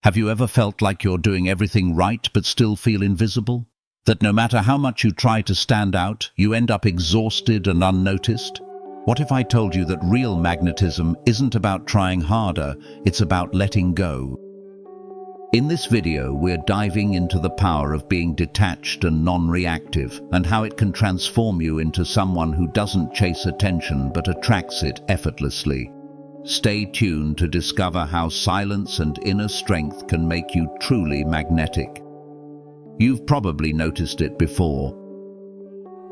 Have you ever felt like you're doing everything right but still feel invisible? That no matter how much you try to stand out, you end up exhausted and unnoticed? What if I told you that real magnetism isn't about trying harder, it's about letting go? In this video, we're diving into the power of being detached and non-reactive, and how it can transform you into someone who doesn't chase attention but attracts it effortlessly. Stay tuned to discover how silence and inner strength can make you truly magnetic. You've probably noticed it before.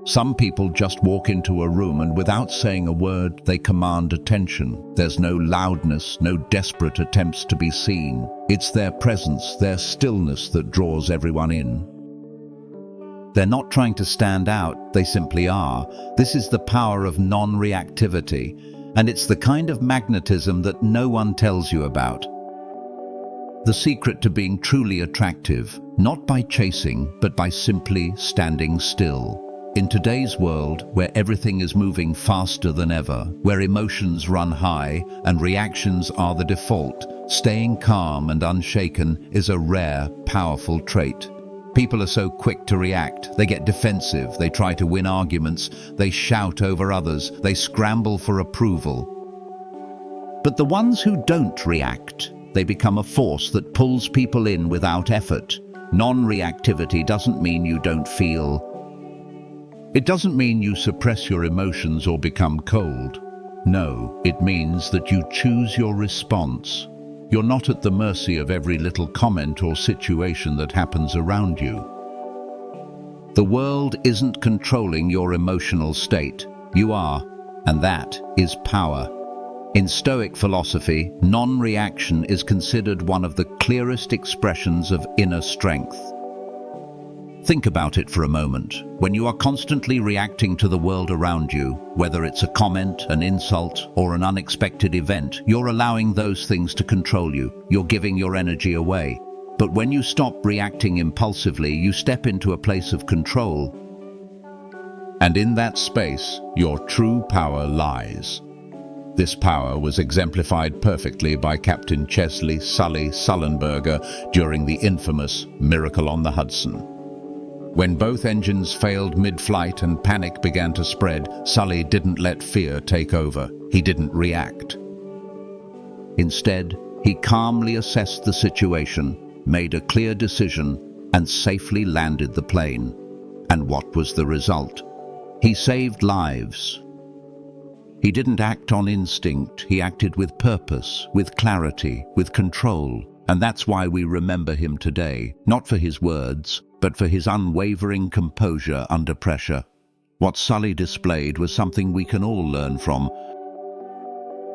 Some people just walk into a room and without saying a word, they command attention. There's no loudness, no desperate attempts to be seen. It's their presence, their stillness that draws everyone in. They're not trying to stand out, they simply are. This is the power of non-reactivity, and it's the kind of magnetism that no one tells you about. The secret to being truly attractive, not by chasing, but by simply standing still. In today's world, where everything is moving faster than ever, where emotions run high and reactions are the default, staying calm and unshaken is a rare, powerful trait. People are so quick to react. They get defensive, they try to win arguments, they shout over others, they scramble for approval. But the ones who don't react, they become a force that pulls people in without effort. Non-reactivity doesn't mean you don't feel. It doesn't mean you suppress your emotions or become cold. No, it means that you choose your response. You're not at the mercy of every little comment or situation that happens around you. The world isn't controlling your emotional state. You are, and that is power. In Stoic philosophy, non-reaction is considered one of the clearest expressions of inner strength. Think about it for a moment. When you are constantly reacting to the world around you, whether it's a comment, an insult, or an unexpected event, you're allowing those things to control you. You're giving your energy away. But when you stop reacting impulsively, you step into a place of control. And in that space, your true power lies. This power was exemplified perfectly by Captain Chesley "Sully" Sullenberger during the infamous Miracle on the Hudson. When both engines failed mid-flight and panic began to spread, Sully didn't let fear take over. He didn't react. Instead, he calmly assessed the situation, made a clear decision, and safely landed the plane. And what was the result? He saved lives. He didn't act on instinct. He acted with purpose, with clarity, with control. And that's why we remember him today, not for his words, but for his unwavering composure under pressure. What Sully displayed was something we can all learn from.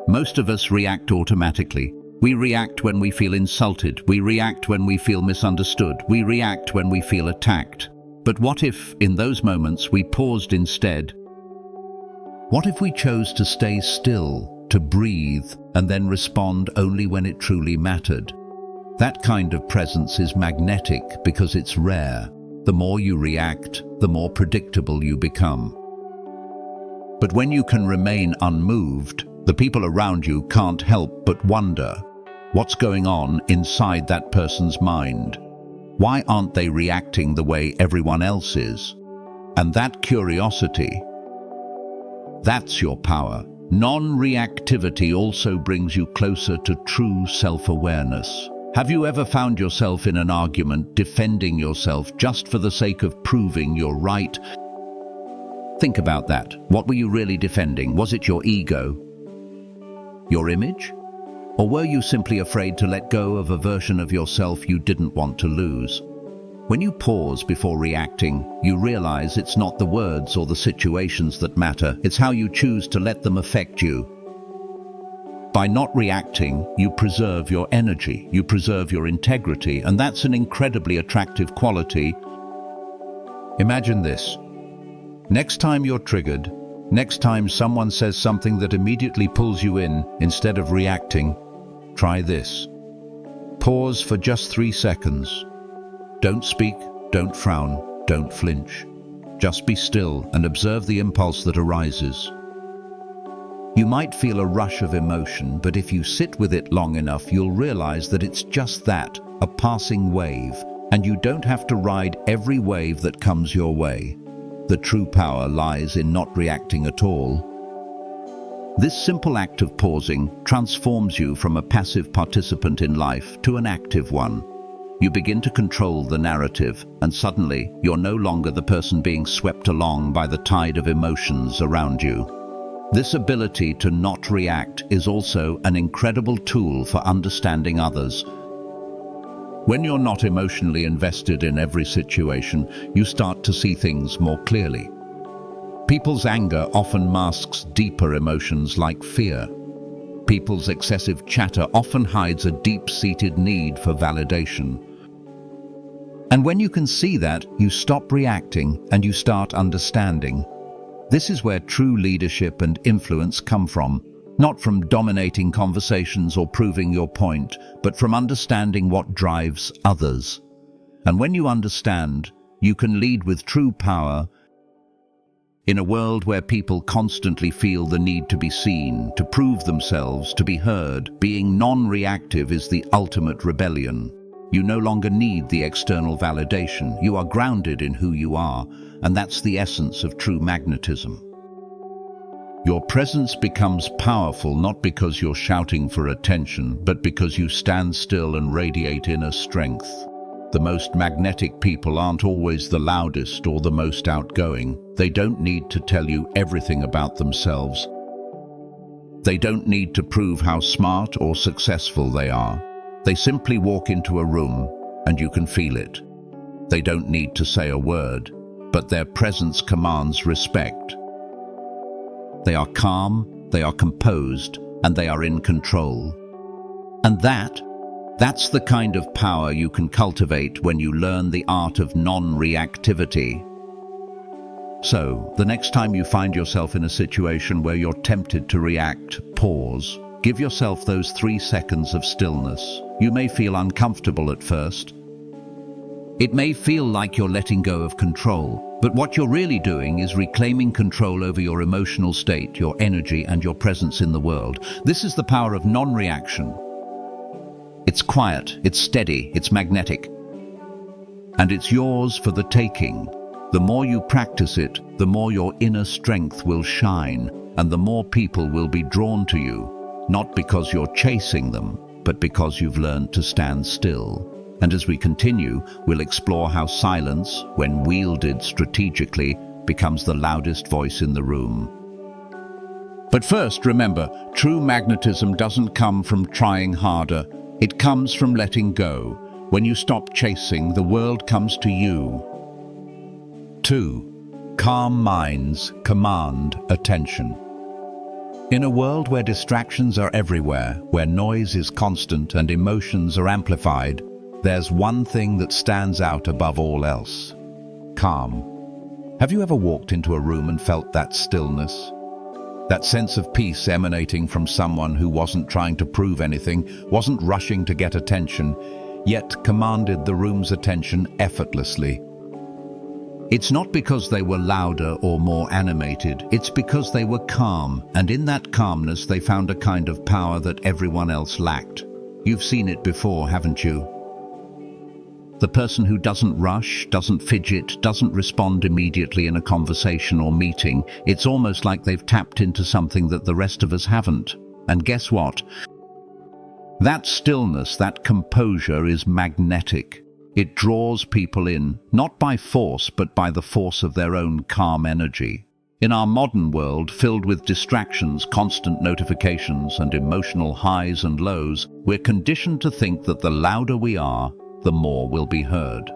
Most of us react automatically. We react when we feel insulted. We react when we feel misunderstood. We react when we feel attacked. But what if, in those moments, we paused instead? What if we chose to stay still, to breathe, and then respond only when it truly mattered? That kind of presence is magnetic because it's rare. The more you react, the more predictable you become. But when you can remain unmoved, the people around you can't help but wonder, what's going on inside that person's mind? Why aren't they reacting the way everyone else is? And that curiosity, that's your power. Non-reactivity also brings you closer to true self-awareness. Have you ever found yourself in an argument defending yourself just for the sake of proving you're right? Think about that. What were you really defending? Was it your ego? Your image? Or were you simply afraid to let go of a version of yourself you didn't want to lose? When you pause before reacting, you realize it's not the words or the situations that matter. It's how you choose to let them affect you. By not reacting, you preserve your energy, you preserve your integrity, and that's an incredibly attractive quality. Imagine this. Next time you're triggered, next time someone says something that immediately pulls you in, instead of reacting, try this. Pause for just 3 seconds. Don't speak, don't frown, don't flinch. Just be still and observe the impulse that arises. You might feel a rush of emotion, but if you sit with it long enough, you'll realize that it's just that, a passing wave, and you don't have to ride every wave that comes your way. The true power lies in not reacting at all. This simple act of pausing transforms you from a passive participant in life to an active one. You begin to control the narrative, and suddenly you're no longer the person being swept along by the tide of emotions around you. This ability to not react is also an incredible tool for understanding others. When you're not emotionally invested in every situation, you start to see things more clearly. People's anger often masks deeper emotions like fear. People's excessive chatter often hides a deep-seated need for validation. And when you can see that, you stop reacting and you start understanding. This is where true leadership and influence come from, not from dominating conversations or proving your point, but from understanding what drives others. And when you understand, you can lead with true power. In a world where people constantly feel the need to be seen, to prove themselves, to be heard, being non-reactive is the ultimate rebellion. You no longer need the external validation. You are grounded in who you are, and that's the essence of true magnetism. Your presence becomes powerful not because you're shouting for attention, but because you stand still and radiate inner strength. The most magnetic people aren't always the loudest or the most outgoing. They don't need to tell you everything about themselves. They don't need to prove how smart or successful they are. They simply walk into a room and you can feel it. They don't need to say a word, but their presence commands respect. They are calm, they are composed, and they are in control. And that's the kind of power you can cultivate when you learn the art of non-reactivity. So, the next time you find yourself in a situation where you're tempted to react, pause. Give yourself those 3 seconds of stillness. You may feel uncomfortable at first. It may feel like you're letting go of control, but what you're really doing is reclaiming control over your emotional state, your energy, and your presence in the world. This is the power of non-reaction. It's quiet, it's steady, it's magnetic. And it's yours for the taking. The more you practice it, the more your inner strength will shine, and the more people will be drawn to you. Not because you're chasing them, but because you've learned to stand still. And as we continue, we'll explore how silence, when wielded strategically, becomes the loudest voice in the room. But first, remember, true magnetism doesn't come from trying harder. It comes from letting go. When you stop chasing, the world comes to you. 2. Calm minds command attention. In a world where distractions are everywhere, where noise is constant and emotions are amplified, there's one thing that stands out above all else: calm. Have you ever walked into a room and felt that stillness? That sense of peace emanating from someone who wasn't trying to prove anything, wasn't rushing to get attention, yet commanded the room's attention effortlessly. It's not because they were louder or more animated, it's because they were calm, and in that calmness they found a kind of power that everyone else lacked. You've seen it before, haven't you? The person who doesn't rush, doesn't fidget, doesn't respond immediately in a conversation or meeting, it's almost like they've tapped into something that the rest of us haven't. And guess what? That stillness, that composure is magnetic. It draws people in, not by force, but by the force of their own calm energy. In our modern world, filled with distractions, constant notifications, and emotional highs and lows, we're conditioned to think that the louder we are, the more will be heard.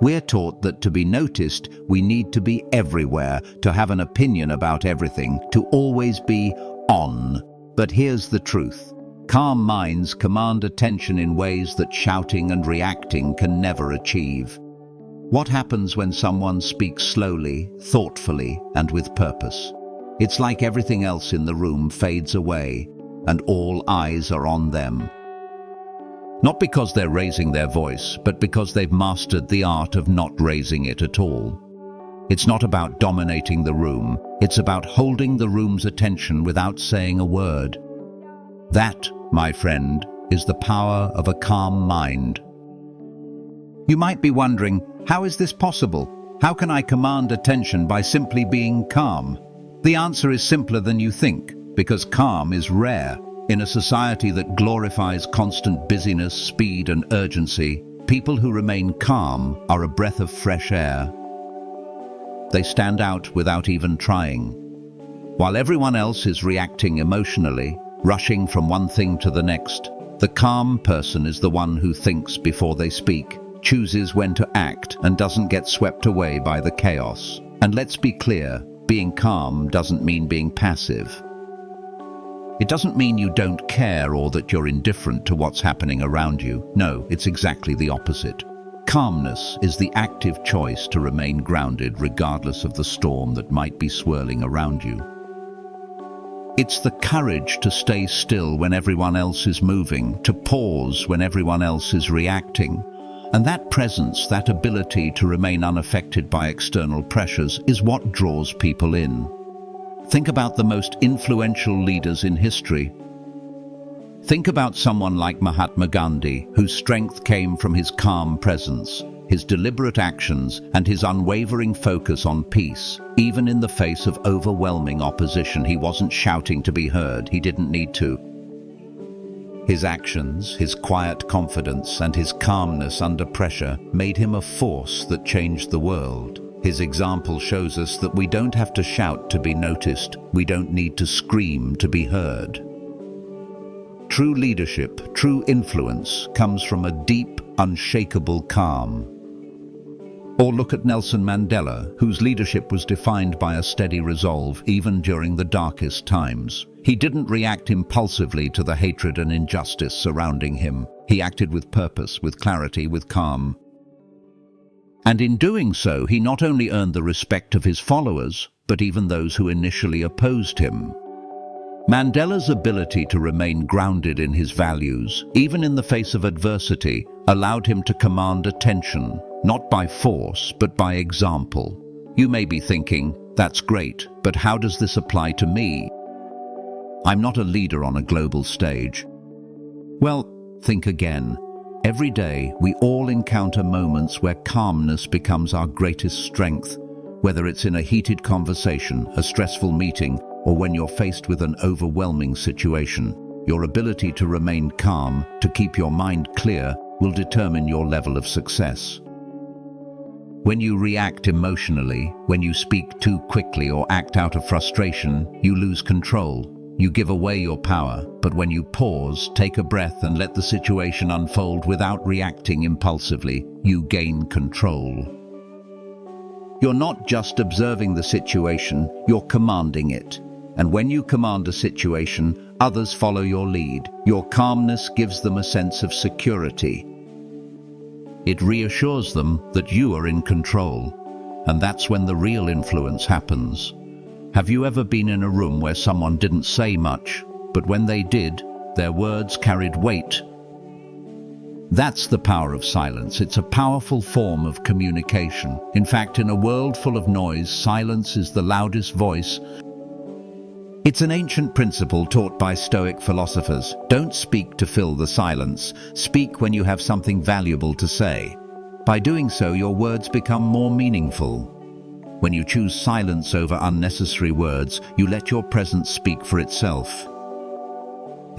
We're taught that to be noticed, we need to be everywhere, to have an opinion about everything, to always be on. But here's the truth. Calm minds command attention in ways that shouting and reacting can never achieve. What happens when someone speaks slowly, thoughtfully, and with purpose? It's like everything else in the room fades away, and all eyes are on them. Not because they're raising their voice, but because they've mastered the art of not raising it at all. It's not about dominating the room. It's about holding the room's attention without saying a word. That, my friend, is the power of a calm mind. You might be wondering, how is this possible? How can I command attention by simply being calm? The answer is simpler than you think, because calm is rare. In a society that glorifies constant busyness, speed, and urgency, people who remain calm are a breath of fresh air. They stand out without even trying. While everyone else is reacting emotionally, rushing from one thing to the next, the calm person is the one who thinks before they speak, chooses when to act, and doesn't get swept away by the chaos. And let's be clear, being calm doesn't mean being passive. It doesn't mean you don't care or that you're indifferent to what's happening around you. No, it's exactly the opposite. Calmness is the active choice to remain grounded regardless of the storm that might be swirling around you. It's the courage to stay still when everyone else is moving, to pause when everyone else is reacting. And that presence, that ability to remain unaffected by external pressures, is what draws people in. Think about the most influential leaders in history. Think about someone like Mahatma Gandhi, whose strength came from his calm presence, his deliberate actions, and his unwavering focus on peace. Even in the face of overwhelming opposition, he wasn't shouting to be heard. He didn't need to. His actions, his quiet confidence, and his calmness under pressure made him a force that changed the world. His example shows us that we don't have to shout to be noticed. We don't need to scream to be heard. True leadership, true influence, comes from a deep, unshakable calm. Or look at Nelson Mandela, whose leadership was defined by a steady resolve even during the darkest times. He didn't react impulsively to the hatred and injustice surrounding him. He acted with purpose, with clarity, with calm. And in doing so, he not only earned the respect of his followers, but even those who initially opposed him. Mandela's ability to remain grounded in his values, even in the face of adversity, allowed him to command attention, not by force, but by example. You may be thinking, that's great, but how does this apply to me? I'm not a leader on a global stage. Well, think again. Every day, we all encounter moments where calmness becomes our greatest strength, whether it's in a heated conversation, a stressful meeting, or when you're faced with an overwhelming situation. Your ability to remain calm, to keep your mind clear, will determine your level of success. When you react emotionally, when you speak too quickly or act out of frustration, you lose control. You give away your power, but when you pause, take a breath and let the situation unfold without reacting impulsively, you gain control. You're not just observing the situation, you're commanding it. And when you command a situation, others follow your lead. Your calmness gives them a sense of security. It reassures them that you are in control. And that's when the real influence happens. Have you ever been in a room where someone didn't say much, but when they did, their words carried weight? That's the power of silence. It's a powerful form of communication. In fact, in a world full of noise, silence is the loudest voice. It's an ancient principle taught by Stoic philosophers. Don't speak to fill the silence. Speak when you have something valuable to say. By doing so, your words become more meaningful. When you choose silence over unnecessary words, you let your presence speak for itself.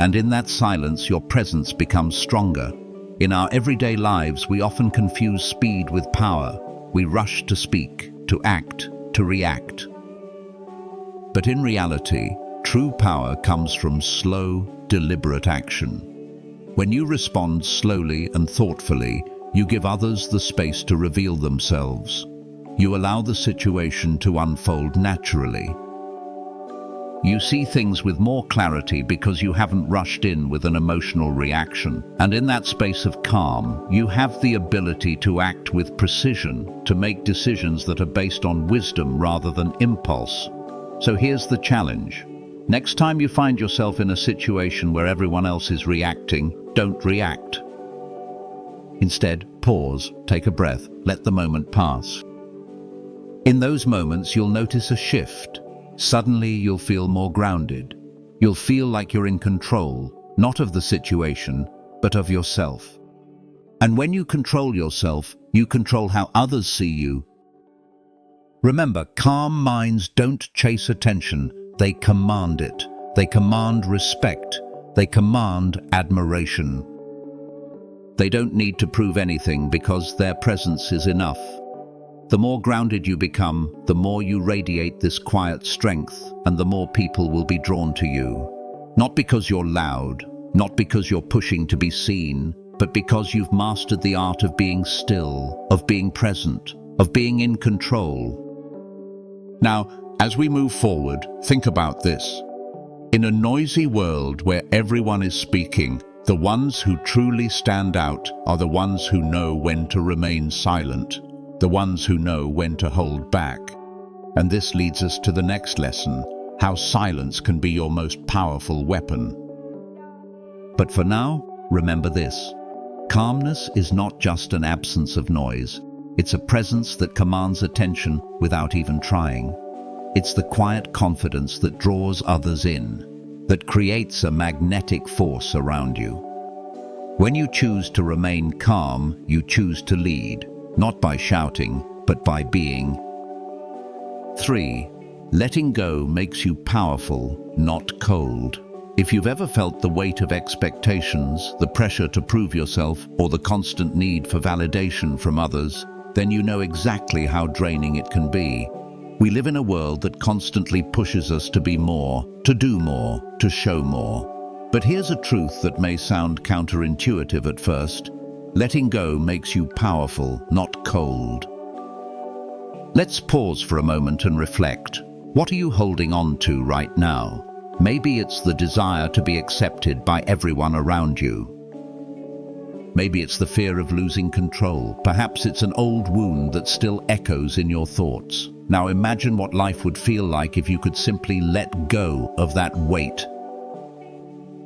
And in that silence, your presence becomes stronger. In our everyday lives, we often confuse speed with power. We rush to speak, to act, to react. But in reality, true power comes from slow, deliberate action. When you respond slowly and thoughtfully, you give others the space to reveal themselves. You allow the situation to unfold naturally. You see things with more clarity because you haven't rushed in with an emotional reaction. And in that space of calm, you have the ability to act with precision, to make decisions that are based on wisdom rather than impulse. So here's the challenge. Next time you find yourself in a situation where everyone else is reacting, don't react. Instead, pause, take a breath, let the moment pass. In those moments, you'll notice a shift. Suddenly, you'll feel more grounded. You'll feel like you're in control, not of the situation, but of yourself. And when you control yourself, you control how others see you. Remember, calm minds don't chase attention, they command it. They command respect. They command admiration. They don't need to prove anything because their presence is enough. The more grounded you become, the more you radiate this quiet strength, and the more people will be drawn to you. Not because you're loud, not because you're pushing to be seen, but because you've mastered the art of being still, of being present, of being in control. Now, as we move forward, think about this. In a noisy world where everyone is speaking, the ones who truly stand out are the ones who know when to remain silent, the ones who know when to hold back. And this leads us to the next lesson, how silence can be your most powerful weapon. But for now, remember this. Calmness is not just an absence of noise. It's a presence that commands attention without even trying. It's the quiet confidence that draws others in, that creates a magnetic force around you. When you choose to remain calm, you choose to lead, not by shouting, but by being. 3. Letting go makes you powerful, not cold. If you've ever felt the weight of expectations, the pressure to prove yourself, or the constant need for validation from others, then you know exactly how draining it can be. We live in a world that constantly pushes us to be more, to do more, to show more. But here's a truth that may sound counterintuitive at first. Letting go makes you powerful, not cold. Let's pause for a moment and reflect. What are you holding on to right now? Maybe it's the desire to be accepted by everyone around you. Maybe it's the fear of losing control. Perhaps it's an old wound that still echoes in your thoughts. Now imagine what life would feel like if you could simply let go of that weight.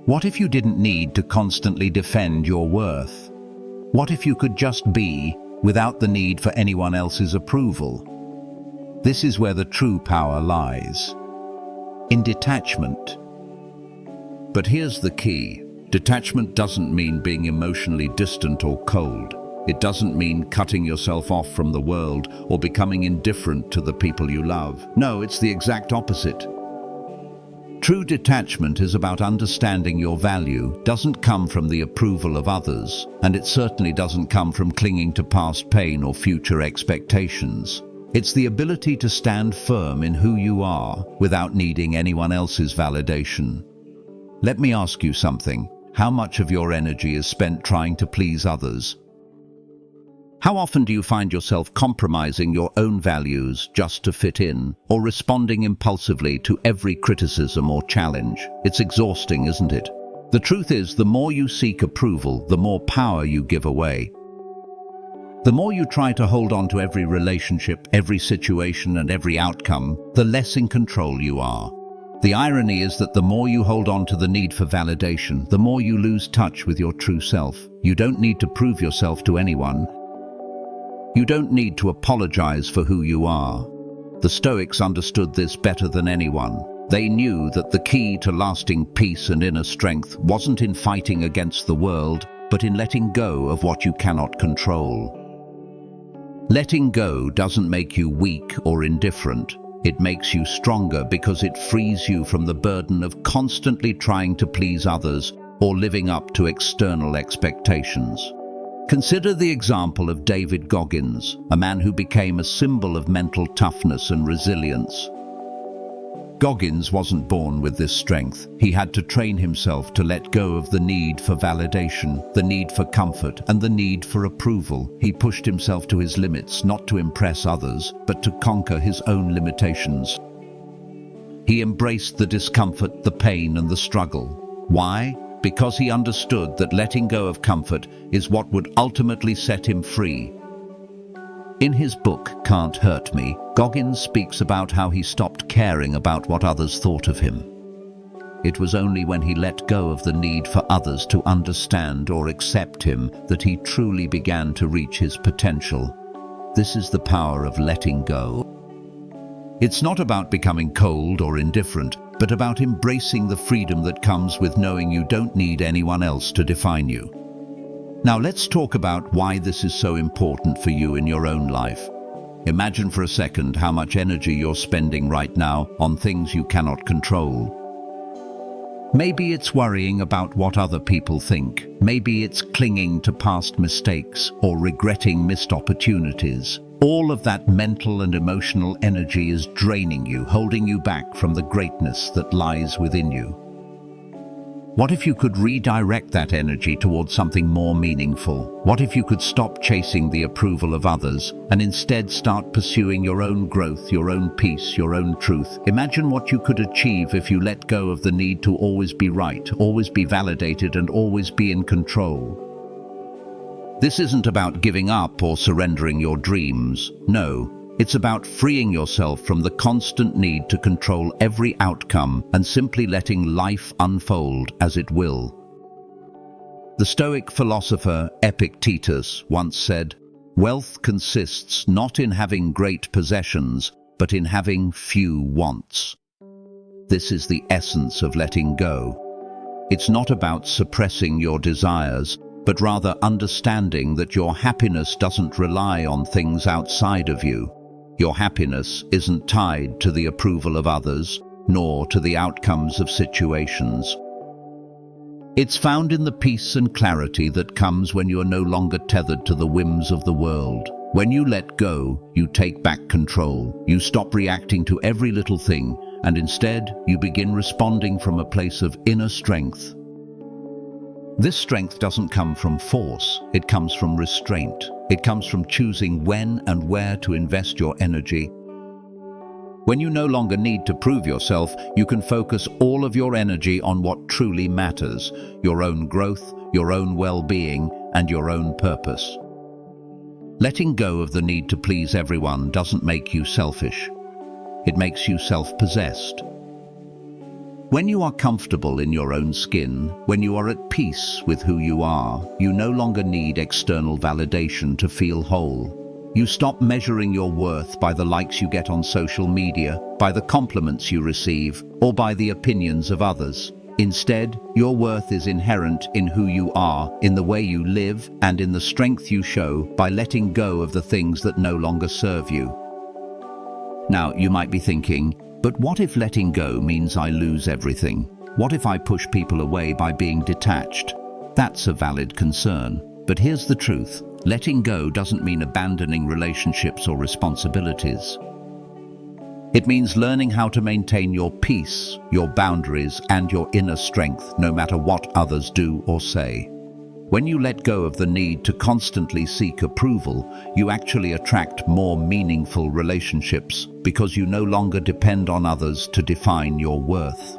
What if you didn't need to constantly defend your worth? What if you could just be without the need for anyone else's approval? This is where the true power lies. In detachment. But here's the key. Detachment doesn't mean being emotionally distant or cold. It doesn't mean cutting yourself off from the world or becoming indifferent to the people you love. No, it's the exact opposite. True detachment is about understanding your value, doesn't come from the approval of others, and it certainly doesn't come from clinging to past pain or future expectations. It's the ability to stand firm in who you are without needing anyone else's validation. Let me ask you something. How much of your energy is spent trying to please others? How often do you find yourself compromising your own values just to fit in, or responding impulsively to every criticism or challenge? It's exhausting, isn't it? The truth is, the more you seek approval, the more power you give away. The more you try to hold on to every relationship, every situation, and every outcome, the less in control you are. The irony is that the more you hold on to the need for validation, the more you lose touch with your true self. You don't need to prove yourself to anyone. You don't need to apologize for who you are. The Stoics understood this better than anyone. They knew that the key to lasting peace and inner strength wasn't in fighting against the world, but in letting go of what you cannot control. Letting go doesn't make you weak or indifferent. It makes you stronger because it frees you from the burden of constantly trying to please others or living up to external expectations. Consider the example of David Goggins, a man who became a symbol of mental toughness and resilience. Goggins wasn't born with this strength. He had to train himself to let go of the need for validation, the need for comfort, and the need for approval. He pushed himself to his limits, not to impress others, but to conquer his own limitations. He embraced the discomfort, the pain, and the struggle. Why? Because he understood that letting go of comfort is what would ultimately set him free. In his book, Can't Hurt Me, Goggins speaks about how he stopped caring about what others thought of him. It was only when he let go of the need for others to understand or accept him that he truly began to reach his potential. This is the power of letting go. It's not about becoming cold or indifferent, but about embracing the freedom that comes with knowing you don't need anyone else to define you. Now let's talk about why this is so important for you in your own life. Imagine for a second how much energy you're spending right now on things you cannot control. Maybe it's worrying about what other people think. Maybe it's clinging to past mistakes or regretting missed opportunities. All of that mental and emotional energy is draining you, holding you back from the greatness that lies within you. What if you could redirect that energy towards something more meaningful? What if you could stop chasing the approval of others and instead start pursuing your own growth, your own peace, your own truth? Imagine what you could achieve if you let go of the need to always be right, always be validated, and always be in control. This isn't about giving up or surrendering your dreams. No. It's about freeing yourself from the constant need to control every outcome and simply letting life unfold as it will. The Stoic philosopher Epictetus once said, "Wealth consists not in having great possessions, but in having few wants." This is the essence of letting go. It's not about suppressing your desires, but rather understanding that your happiness doesn't rely on things outside of you. Your happiness isn't tied to the approval of others, nor to the outcomes of situations. It's found in the peace and clarity that comes when you are no longer tethered to the whims of the world. When you let go, you take back control. You stop reacting to every little thing, and instead, you begin responding from a place of inner strength. This strength doesn't come from force, it comes from restraint. It comes from choosing when and where to invest your energy. When you no longer need to prove yourself, you can focus all of your energy on what truly matters, your own growth, your own well-being, and your own purpose. Letting go of the need to please everyone doesn't make you selfish. It makes you self-possessed. When you are comfortable in your own skin, when you are at peace with who you are, you no longer need external validation to feel whole. You stop measuring your worth by the likes you get on social media, by the compliments you receive, or by the opinions of others. Instead, your worth is inherent in who you are, in the way you live, and in the strength you show by letting go of the things that no longer serve you. Now, you might be thinking, but what if letting go means I lose everything? What if I push people away by being detached? That's a valid concern. But here's the truth. Letting go doesn't mean abandoning relationships or responsibilities. It means learning how to maintain your peace, your boundaries, and your inner strength, no matter what others do or say. When you let go of the need to constantly seek approval, you actually attract more meaningful relationships because you no longer depend on others to define your worth.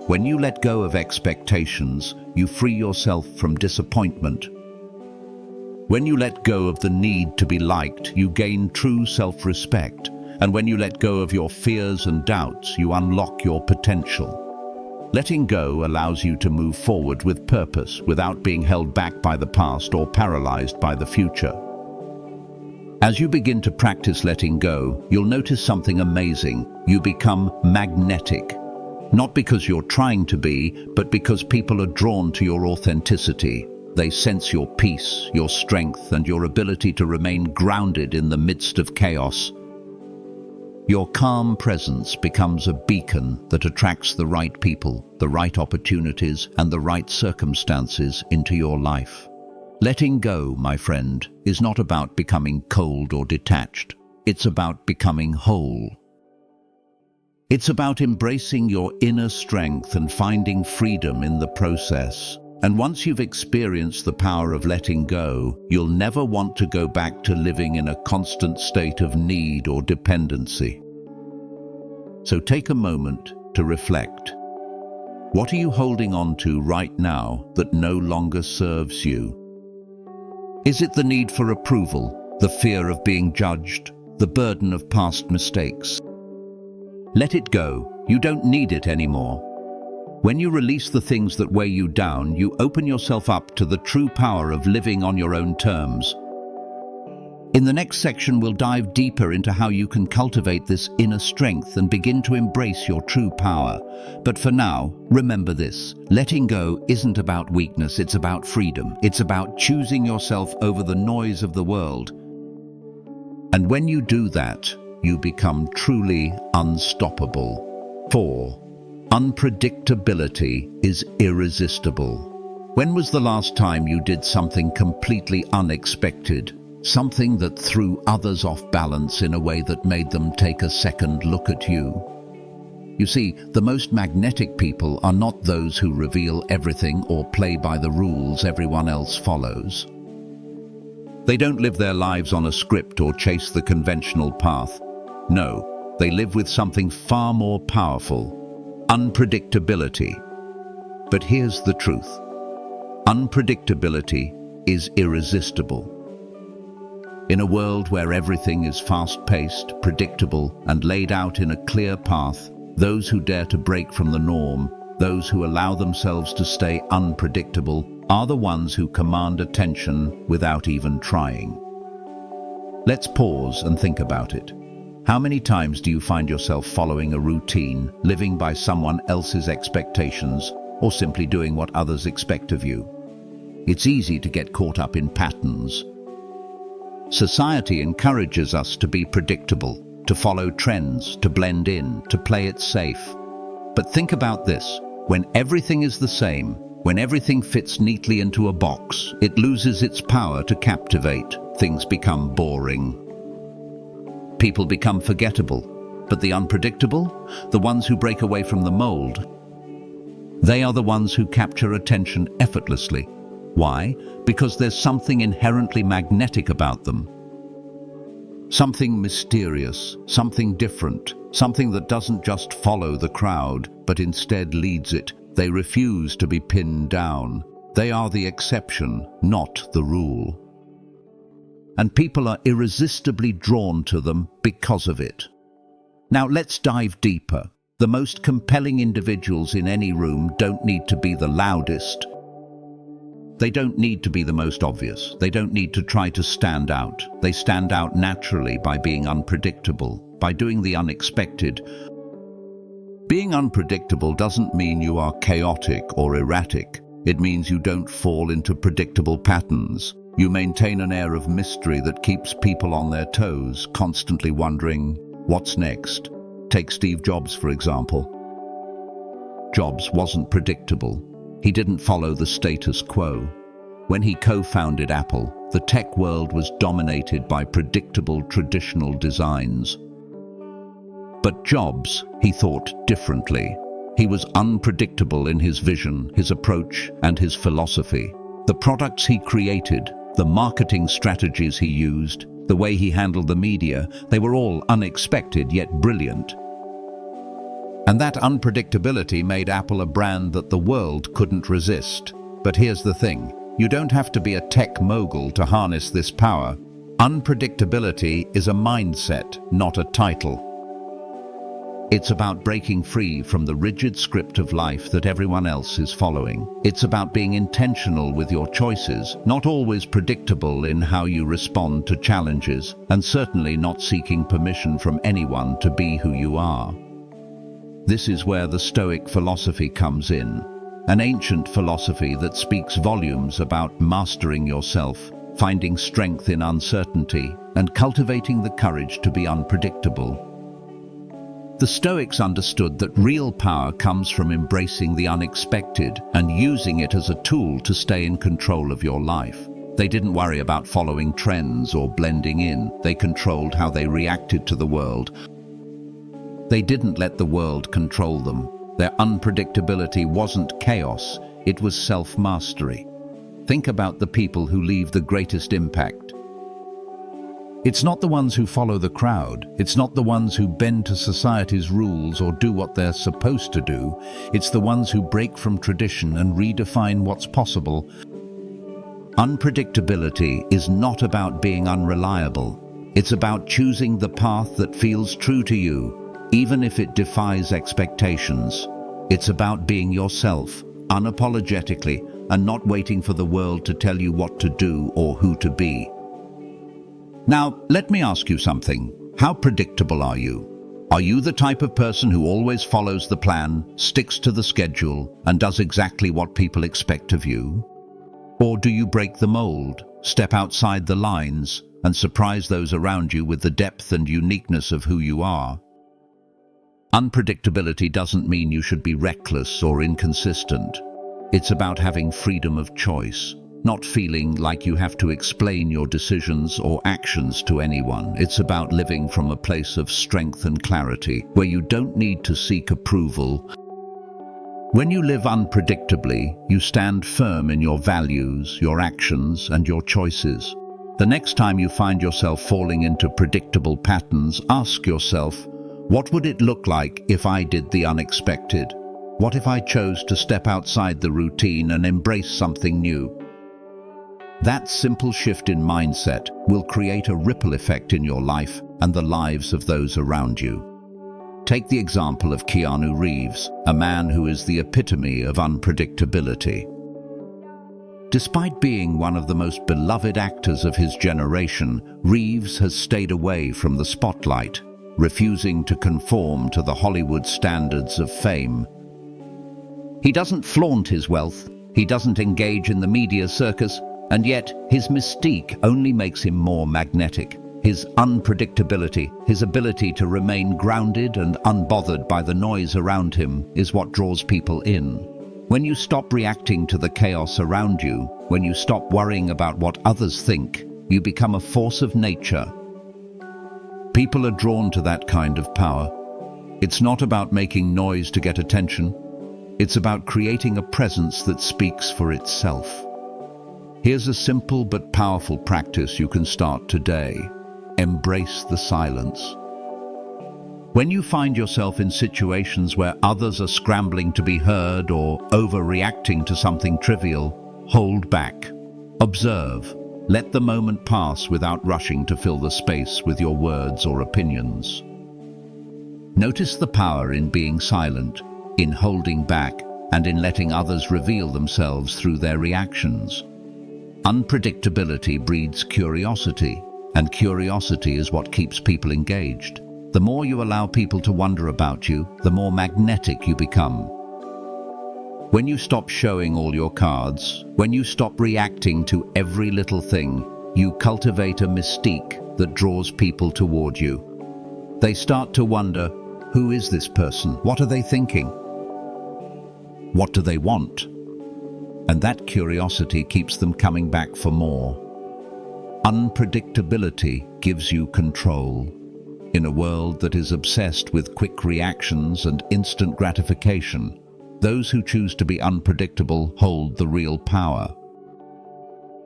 When you let go of expectations, you free yourself from disappointment. When you let go of the need to be liked, you gain true self-respect. And when you let go of your fears and doubts, you unlock your potential. Letting go allows you to move forward with purpose without being held back by the past or paralyzed by the future. As you begin to practice letting go, you'll notice something amazing. You become magnetic. Not because you're trying to be, but because people are drawn to your authenticity. They sense your peace, your strength, and your ability to remain grounded in the midst of chaos. Your calm presence becomes a beacon that attracts the right people, the right opportunities, and the right circumstances into your life. Letting go, my friend, is not about becoming cold or detached. It's about becoming whole. It's about embracing your inner strength and finding freedom in the process. And once you've experienced the power of letting go, you'll never want to go back to living in a constant state of need or dependency. So take a moment to reflect. What are you holding on to right now that no longer serves you? Is it the need for approval, the fear of being judged, the burden of past mistakes? Let it go. You don't need it anymore. When you release the things that weigh you down, you open yourself up to the true power of living on your own terms. In the next section, we'll dive deeper into how you can cultivate this inner strength and begin to embrace your true power. But for now, remember this: letting go isn't about weakness, it's about freedom. It's about choosing yourself over the noise of the world. And when you do that, you become truly unstoppable. 4. Unpredictability is irresistible. When was the last time you did something completely unexpected? Something that threw others off balance in a way that made them take a second look at you? You see, the most magnetic people are not those who reveal everything or play by the rules everyone else follows. They don't live their lives on a script or chase the conventional path. No, they live with something far more powerful: unpredictability. But here's the truth: unpredictability is irresistible. In a world where everything is fast-paced, predictable, and laid out in a clear path, those who dare to break from the norm, those who allow themselves to stay unpredictable, are the ones who command attention without even trying. Let's pause and think about it. How many times do you find yourself following a routine, living by someone else's expectations, or simply doing what others expect of you? It's easy to get caught up in patterns. Society encourages us to be predictable, to follow trends, to blend in, to play it safe. But think about this: when everything is the same, when everything fits neatly into a box, it loses its power to captivate. Things become boring. People become forgettable. But the unpredictable, the ones who break away from the mold, they are the ones who capture attention effortlessly. Why? Because there's something inherently magnetic about them. Something mysterious, something different, something that doesn't just follow the crowd, but instead leads it. They refuse to be pinned down. They are the exception, not the rule. And people are irresistibly drawn to them because of it. Now let's dive deeper. The most compelling individuals in any room don't need to be the loudest. They don't need to be the most obvious. They don't need to try to stand out. They stand out naturally by being unpredictable, by doing the unexpected. Being unpredictable doesn't mean you are chaotic or erratic. It means you don't fall into predictable patterns. You maintain an air of mystery that keeps people on their toes, constantly wondering, what's next? Take Steve Jobs, for example. Jobs wasn't predictable. He didn't follow the status quo. When he co-founded Apple, the tech world was dominated by predictable traditional designs. But Jobs, he thought differently. He was unpredictable in his vision, his approach, and his philosophy. The products he created, the marketing strategies he used, the way he handled the media, they were all unexpected yet brilliant. And that unpredictability made Apple a brand that the world couldn't resist. But here's the thing: you don't have to be a tech mogul to harness this power. Unpredictability is a mindset, not a title. It's about breaking free from the rigid script of life that everyone else is following. It's about being intentional with your choices, not always predictable in how you respond to challenges, and certainly not seeking permission from anyone to be who you are. This is where the Stoic philosophy comes in, an ancient philosophy that speaks volumes about mastering yourself, finding strength in uncertainty, and cultivating the courage to be unpredictable. The Stoics understood that real power comes from embracing the unexpected and using it as a tool to stay in control of your life. They didn't worry about following trends or blending in. They controlled how they reacted to the world. They didn't let the world control them. Their unpredictability wasn't chaos, it was self-mastery. Think about the people who leave the greatest impact. It's not the ones who follow the crowd. It's not the ones who bend to society's rules or do what they're supposed to do. It's the ones who break from tradition and redefine what's possible. Unpredictability is not about being unreliable. It's about choosing the path that feels true to you, even if it defies expectations. It's about being yourself, unapologetically, and not waiting for the world to tell you what to do or who to be. Now, let me ask you something. How predictable are you? Are you the type of person who always follows the plan, sticks to the schedule, and does exactly what people expect of you? Or do you break the mold, step outside the lines, and surprise those around you with the depth and uniqueness of who you are? Unpredictability doesn't mean you should be reckless or inconsistent. It's about having freedom of choice, not feeling like you have to explain your decisions or actions to anyone. It's about living from a place of strength and clarity, where you don't need to seek approval. When you live unpredictably, you stand firm in your values, your actions, and your choices. The next time you find yourself falling into predictable patterns, ask yourself, what would it look like if I did the unexpected? What if I chose to step outside the routine and embrace something new? That simple shift in mindset will create a ripple effect in your life and the lives of those around you. Take the example of Keanu Reeves, a man who is the epitome of unpredictability. Despite being one of the most beloved actors of his generation, Reeves has stayed away from the spotlight, refusing to conform to the Hollywood standards of fame. He doesn't flaunt his wealth, he doesn't engage in the media circus, and yet his mystique only makes him more magnetic. His unpredictability, his ability to remain grounded and unbothered by the noise around him is what draws people in. When you stop reacting to the chaos around you, when you stop worrying about what others think, you become a force of nature. People are drawn to that kind of power. It's not about making noise to get attention. It's about creating a presence that speaks for itself. Here's a simple but powerful practice you can start today. Embrace the silence. When you find yourself in situations where others are scrambling to be heard or overreacting to something trivial, hold back. Observe. Let the moment pass without rushing to fill the space with your words or opinions. Notice the power in being silent, in holding back, and in letting others reveal themselves through their reactions. Unpredictability breeds curiosity, and curiosity is what keeps people engaged. The more you allow people to wonder about you, the more magnetic you become. When you stop showing all your cards, when you stop reacting to every little thing, you cultivate a mystique that draws people toward you. They start to wonder, who is this person? What are they thinking? What do they want? And that curiosity keeps them coming back for more. Unpredictability gives you control. In a world that is obsessed with quick reactions and instant gratification, those who choose to be unpredictable hold the real power.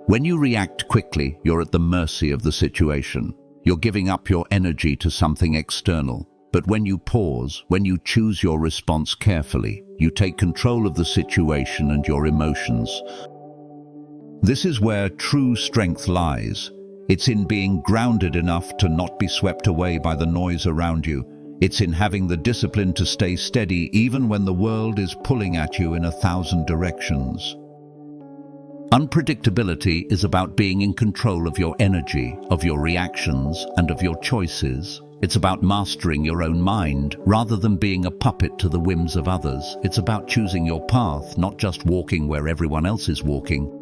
When you react quickly, you're at the mercy of the situation. You're giving up your energy to something external. But when you pause, when you choose your response carefully, you take control of the situation and your emotions. This is where true strength lies. It's in being grounded enough to not be swept away by the noise around you. It's in having the discipline to stay steady even when the world is pulling at you in 1,000 directions. Unpredictability is about being in control of your energy, of your reactions, and of your choices. It's about mastering your own mind, rather than being a puppet to the whims of others. It's about choosing your path, not just walking where everyone else is walking.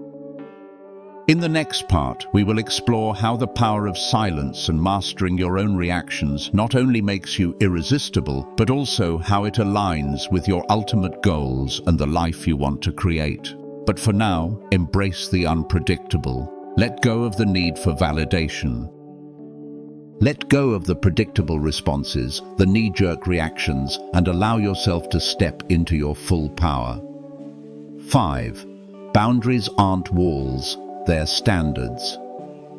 In the next part, we will explore how the power of silence and mastering your own reactions not only makes you irresistible, but also how it aligns with your ultimate goals and the life you want to create. But for now, embrace the unpredictable. Let go of the need for validation. Let go of the predictable responses, the knee-jerk reactions, and allow yourself to step into your full power. 5. Boundaries aren't walls, they're standards.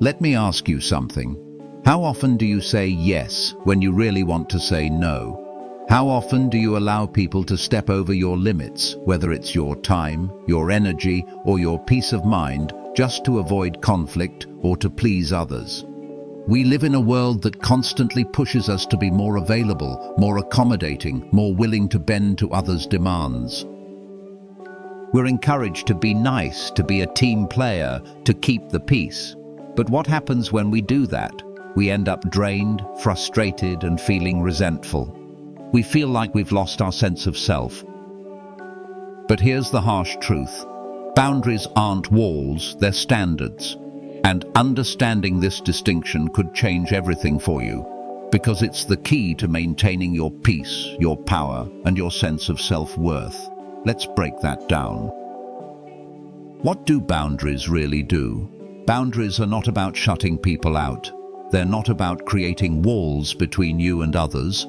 Let me ask you something. How often do you say yes when you really want to say no? How often do you allow people to step over your limits, whether it's your time, your energy, or your peace of mind, just to avoid conflict or to please others? We live in a world that constantly pushes us to be more available, more accommodating, more willing to bend to others' demands. We're encouraged to be nice, to be a team player, to keep the peace. But what happens when we do that? we end up drained, frustrated, and feeling resentful. We feel like we've lost our sense of self. But here's the harsh truth. Boundaries aren't walls, they're standards. And understanding this distinction could change everything for you, because it's the key to maintaining your peace, your power, and your sense of self-worth. Let's break that down. What do boundaries really do? Boundaries are not about shutting people out. They're not about creating walls between you and others.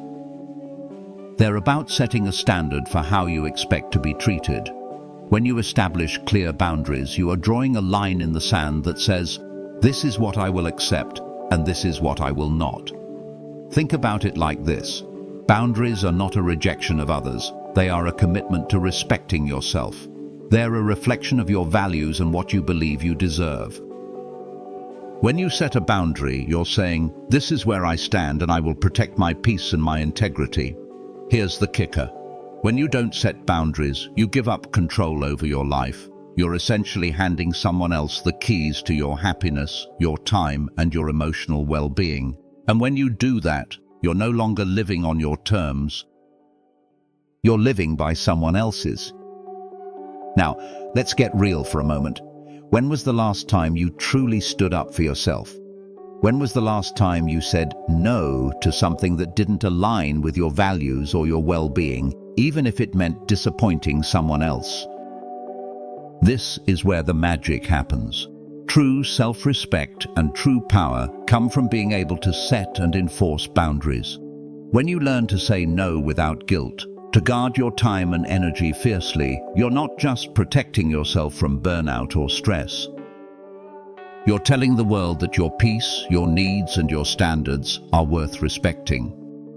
They're about setting a standard for how you expect to be treated. When you establish clear boundaries, you are drawing a line in the sand that says, this is what I will accept, and this is what I will not. Think about it like this. Boundaries are not a rejection of others. They are a commitment to respecting yourself. They're a reflection of your values and what you believe you deserve. When you set a boundary, you're saying, this is where I stand and I will protect my peace and my integrity. Here's the kicker. When you don't set boundaries, you give up control over your life. You're essentially handing someone else the keys to your happiness, your time, and your emotional well-being. And when you do that, you're no longer living on your terms. You're living by someone else's. Now, let's get real for a moment. When was the last time you truly stood up for yourself? When was the last time you said no to something that didn't align with your values or your well-being, even if it meant disappointing someone else? This is where the magic happens. True self-respect and true power come from being able to set and enforce boundaries. When you learn to say no without guilt, to guard your time and energy fiercely, you're not just protecting yourself from burnout or stress. You're telling the world that your peace, your needs, and your standards are worth respecting.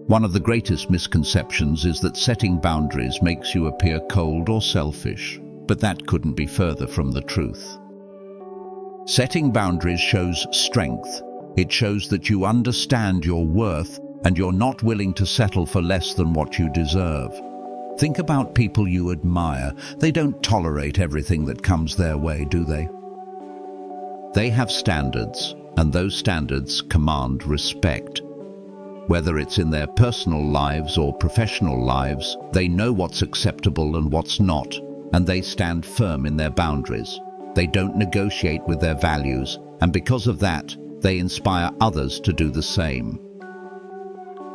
One of the greatest misconceptions is that setting boundaries makes you appear cold or selfish, but that couldn't be further from the truth. Setting boundaries shows strength. It shows that you understand your worth and you're not willing to settle for less than what you deserve. Think about people you admire. They don't tolerate everything that comes their way, do they? They have standards, and those standards command respect. Whether it's in their personal lives or professional lives, they know what's acceptable and what's not, and they stand firm in their boundaries. They don't negotiate with their values, and because of that, they inspire others to do the same.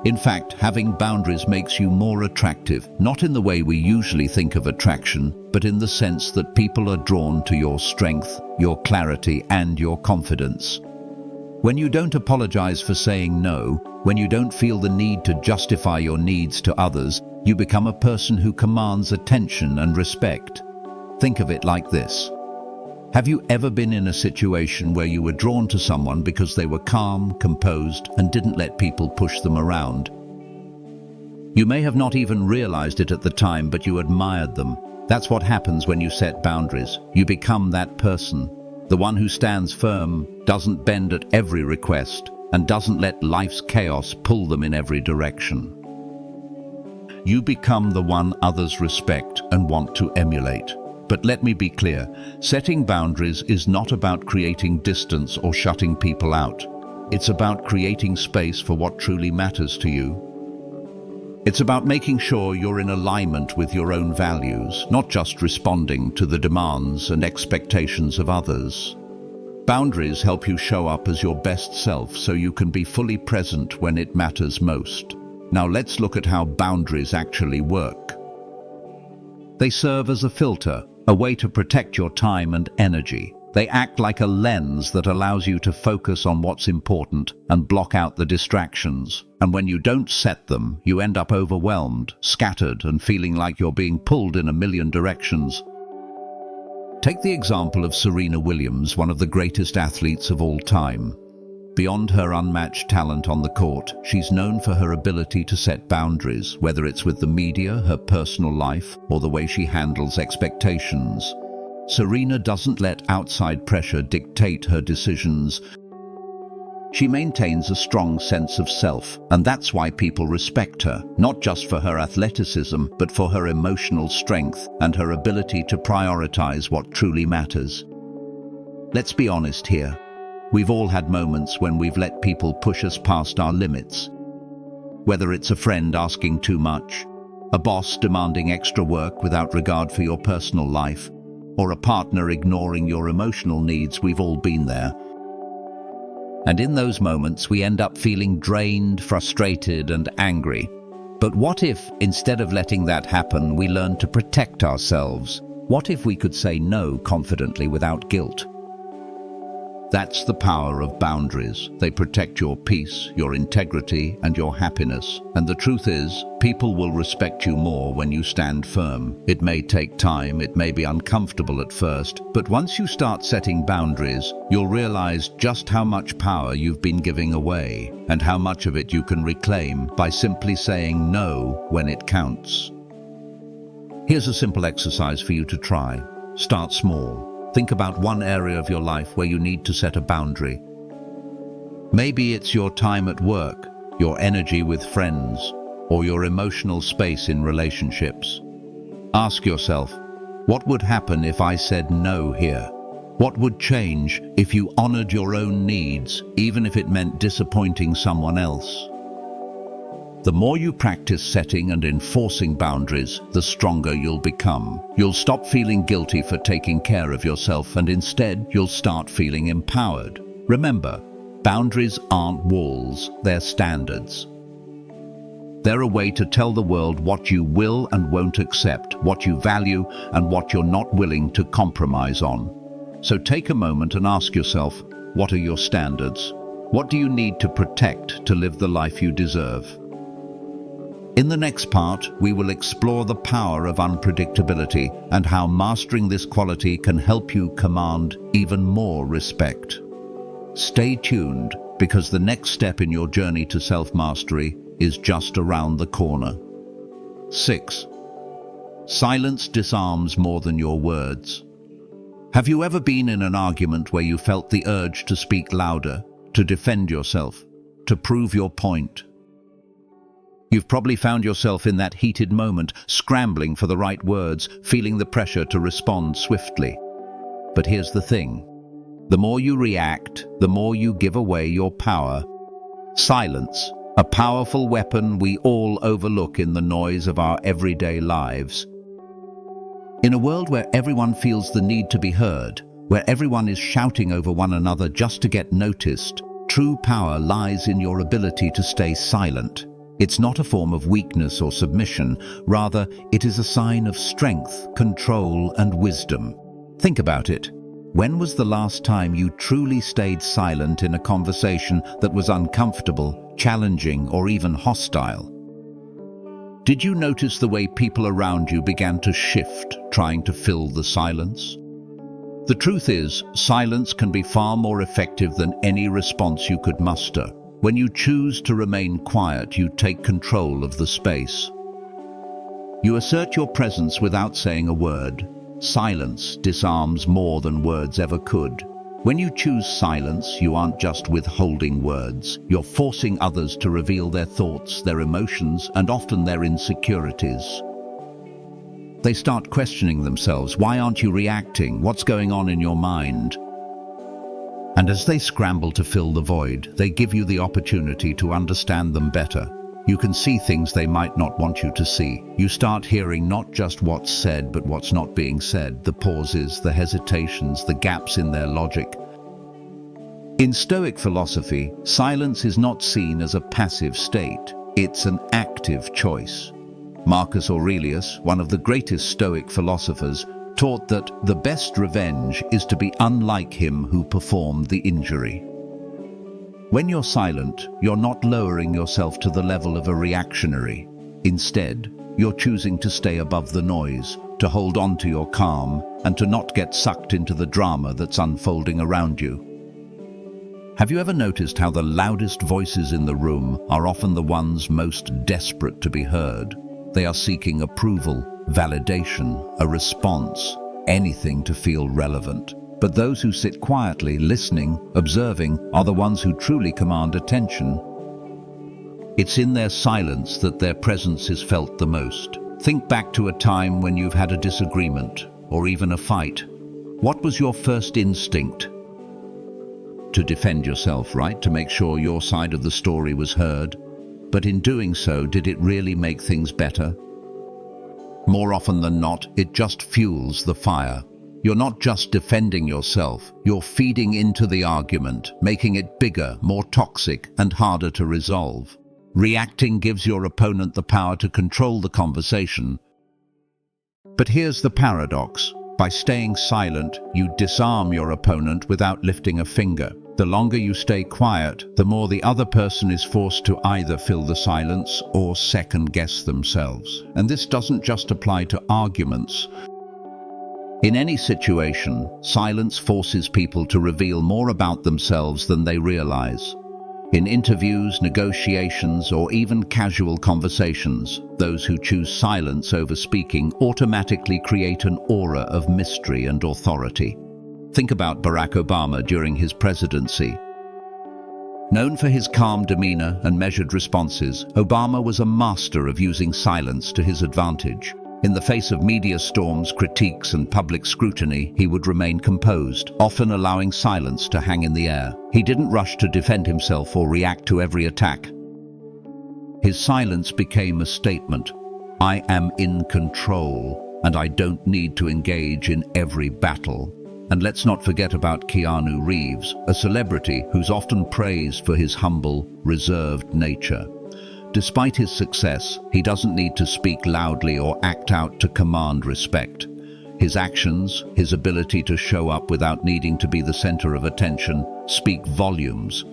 In fact, having boundaries makes you more attractive, not in the way we usually think of attraction, but in the sense that people are drawn to your strength, your clarity, and your confidence. When you don't apologize for saying no, when you don't feel the need to justify your needs to others, you become a person who commands attention and respect. Think of it like this. Have you ever been in a situation where you were drawn to someone because they were calm, composed, and didn't let people push them around? You may have not even realized it at the time, but you admired them. That's what happens when you set boundaries. You become that person, the one who stands firm, doesn't bend at every request, and doesn't let life's chaos pull them in every direction. You become the one others respect and want to emulate. But let me be clear, setting boundaries is not about creating distance or shutting people out. It's about creating space for what truly matters to you. It's about making sure you're in alignment with your own values, not just responding to the demands and expectations of others. Boundaries help you show up as your best self so you can be fully present when it matters most. Now let's look at how boundaries actually work. They serve as a filter, a way to protect your time and energy. They act like a lens that allows you to focus on what's important and block out the distractions. And when you don't set them, you end up overwhelmed, scattered, and feeling like you're being pulled in a million directions. Take the example of Serena Williams, one of the greatest athletes of all time. Beyond her unmatched talent on the court, she's known for her ability to set boundaries, whether it's with the media, her personal life, or the way she handles expectations. Serena doesn't let outside pressure dictate her decisions. She maintains a strong sense of self, and that's why people respect her, not just for her athleticism, but for her emotional strength and her ability to prioritize what truly matters. Let's be honest here. We've all had moments when we've let people push us past our limits. Whether it's a friend asking too much, a boss demanding extra work without regard for your personal life, or a partner ignoring your emotional needs, we've all been there. And in those moments, we end up feeling drained, frustrated, and angry. But what if, instead of letting that happen, we learn to protect ourselves? What if we could say no confidently without guilt? That's the power of boundaries. They protect your peace, your integrity, and your happiness. And the truth is, people will respect you more when you stand firm. It may take time, it may be uncomfortable at first, but once you start setting boundaries, you'll realize just how much power you've been giving away, and how much of it you can reclaim by simply saying no when it counts. Here's a simple exercise for you to try. Start small. Think about one area of your life where you need to set a boundary. Maybe it's your time at work, your energy with friends, or your emotional space in relationships. Ask yourself, what would happen if I said no here? What would change if you honored your own needs, even if it meant disappointing someone else? The more you practice setting and enforcing boundaries, the stronger you'll become. You'll stop feeling guilty for taking care of yourself, and instead you'll start feeling empowered. Remember, boundaries aren't walls, they're standards. They're a way to tell the world what you will and won't accept, what you value and what you're not willing to compromise on. So take a moment and ask yourself, what are your standards? What do you need to protect to live the life you deserve? In the next part, we will explore the power of unpredictability and how mastering this quality can help you command even more respect. Stay tuned, because the next step in your journey to self-mastery is just around the corner. 6. Silence disarms more than your words. Have you ever been in an argument where you felt the urge to speak louder, to defend yourself, to prove your point? You've probably found yourself in that heated moment, scrambling for the right words, feeling the pressure to respond swiftly. But here's the thing. The more you react, the more you give away your power. Silence, a powerful weapon we all overlook in the noise of our everyday lives. In a world where everyone feels the need to be heard, where everyone is shouting over one another just to get noticed, true power lies in your ability to stay silent. It's not a form of weakness or submission, rather it is a sign of strength, control, and wisdom. Think about it. When was the last time you truly stayed silent in a conversation that was uncomfortable, challenging, or even hostile? Did you notice the way people around you began to shift, trying to fill the silence? The truth is, silence can be far more effective than any response you could muster. When you choose to remain quiet, you take control of the space. You assert your presence without saying a word. Silence disarms more than words ever could. When you choose silence, you aren't just withholding words. You're forcing others to reveal their thoughts, their emotions, and often their insecurities. They start questioning themselves. Why aren't you reacting? What's going on in your mind? And as they scramble to fill the void, they give you the opportunity to understand them better. You can see things they might not want you to see. You start hearing not just what's said, but what's not being said, the pauses, the hesitations, the gaps in their logic. In Stoic philosophy, silence is not seen as a passive state. It's an active choice. Marcus Aurelius, one of the greatest Stoic philosophers, taught that the best revenge is to be unlike him who performed the injury. When you're silent, you're not lowering yourself to the level of a reactionary. Instead, you're choosing to stay above the noise, to hold on to your calm, and to not get sucked into the drama that's unfolding around you. Have you ever noticed how the loudest voices in the room are often the ones most desperate to be heard? They are seeking approval, validation, a response, anything to feel relevant. But those who sit quietly, listening, observing, are the ones who truly command attention. It's in their silence that their presence is felt the most. Think back to a time when you've had a disagreement, or even a fight. What was your first instinct? to defend yourself, right? To make sure your side of the story was heard. But in doing so, did it really make things better? More often than not, it just fuels the fire. You're not just defending yourself, you're feeding into the argument, making it bigger, more toxic, and harder to resolve. Reacting gives your opponent the power to control the conversation. But here's the paradox. By staying silent, you disarm your opponent without lifting a finger. The longer you stay quiet, the more the other person is forced to either fill the silence or second-guess themselves. And this doesn't just apply to arguments. In any situation, silence forces people to reveal more about themselves than they realize. In interviews, negotiations, or even casual conversations, those who choose silence over speaking automatically create an aura of mystery and authority. Think about Barack Obama during his presidency. Known for his calm demeanor and measured responses, Obama was a master of using silence to his advantage. In the face of media storms, critiques, and public scrutiny, he would remain composed, often allowing silence to hang in the air. He didn't rush to defend himself or react to every attack. His silence became a statement. I am in control, and I don't need to engage in every battle. And let's not forget about Keanu Reeves, a celebrity who's often praised for his humble, reserved nature. Despite his success, he doesn't need to speak loudly or act out to command respect. His actions, his ability to show up without needing to be the center of attention, speak volumes.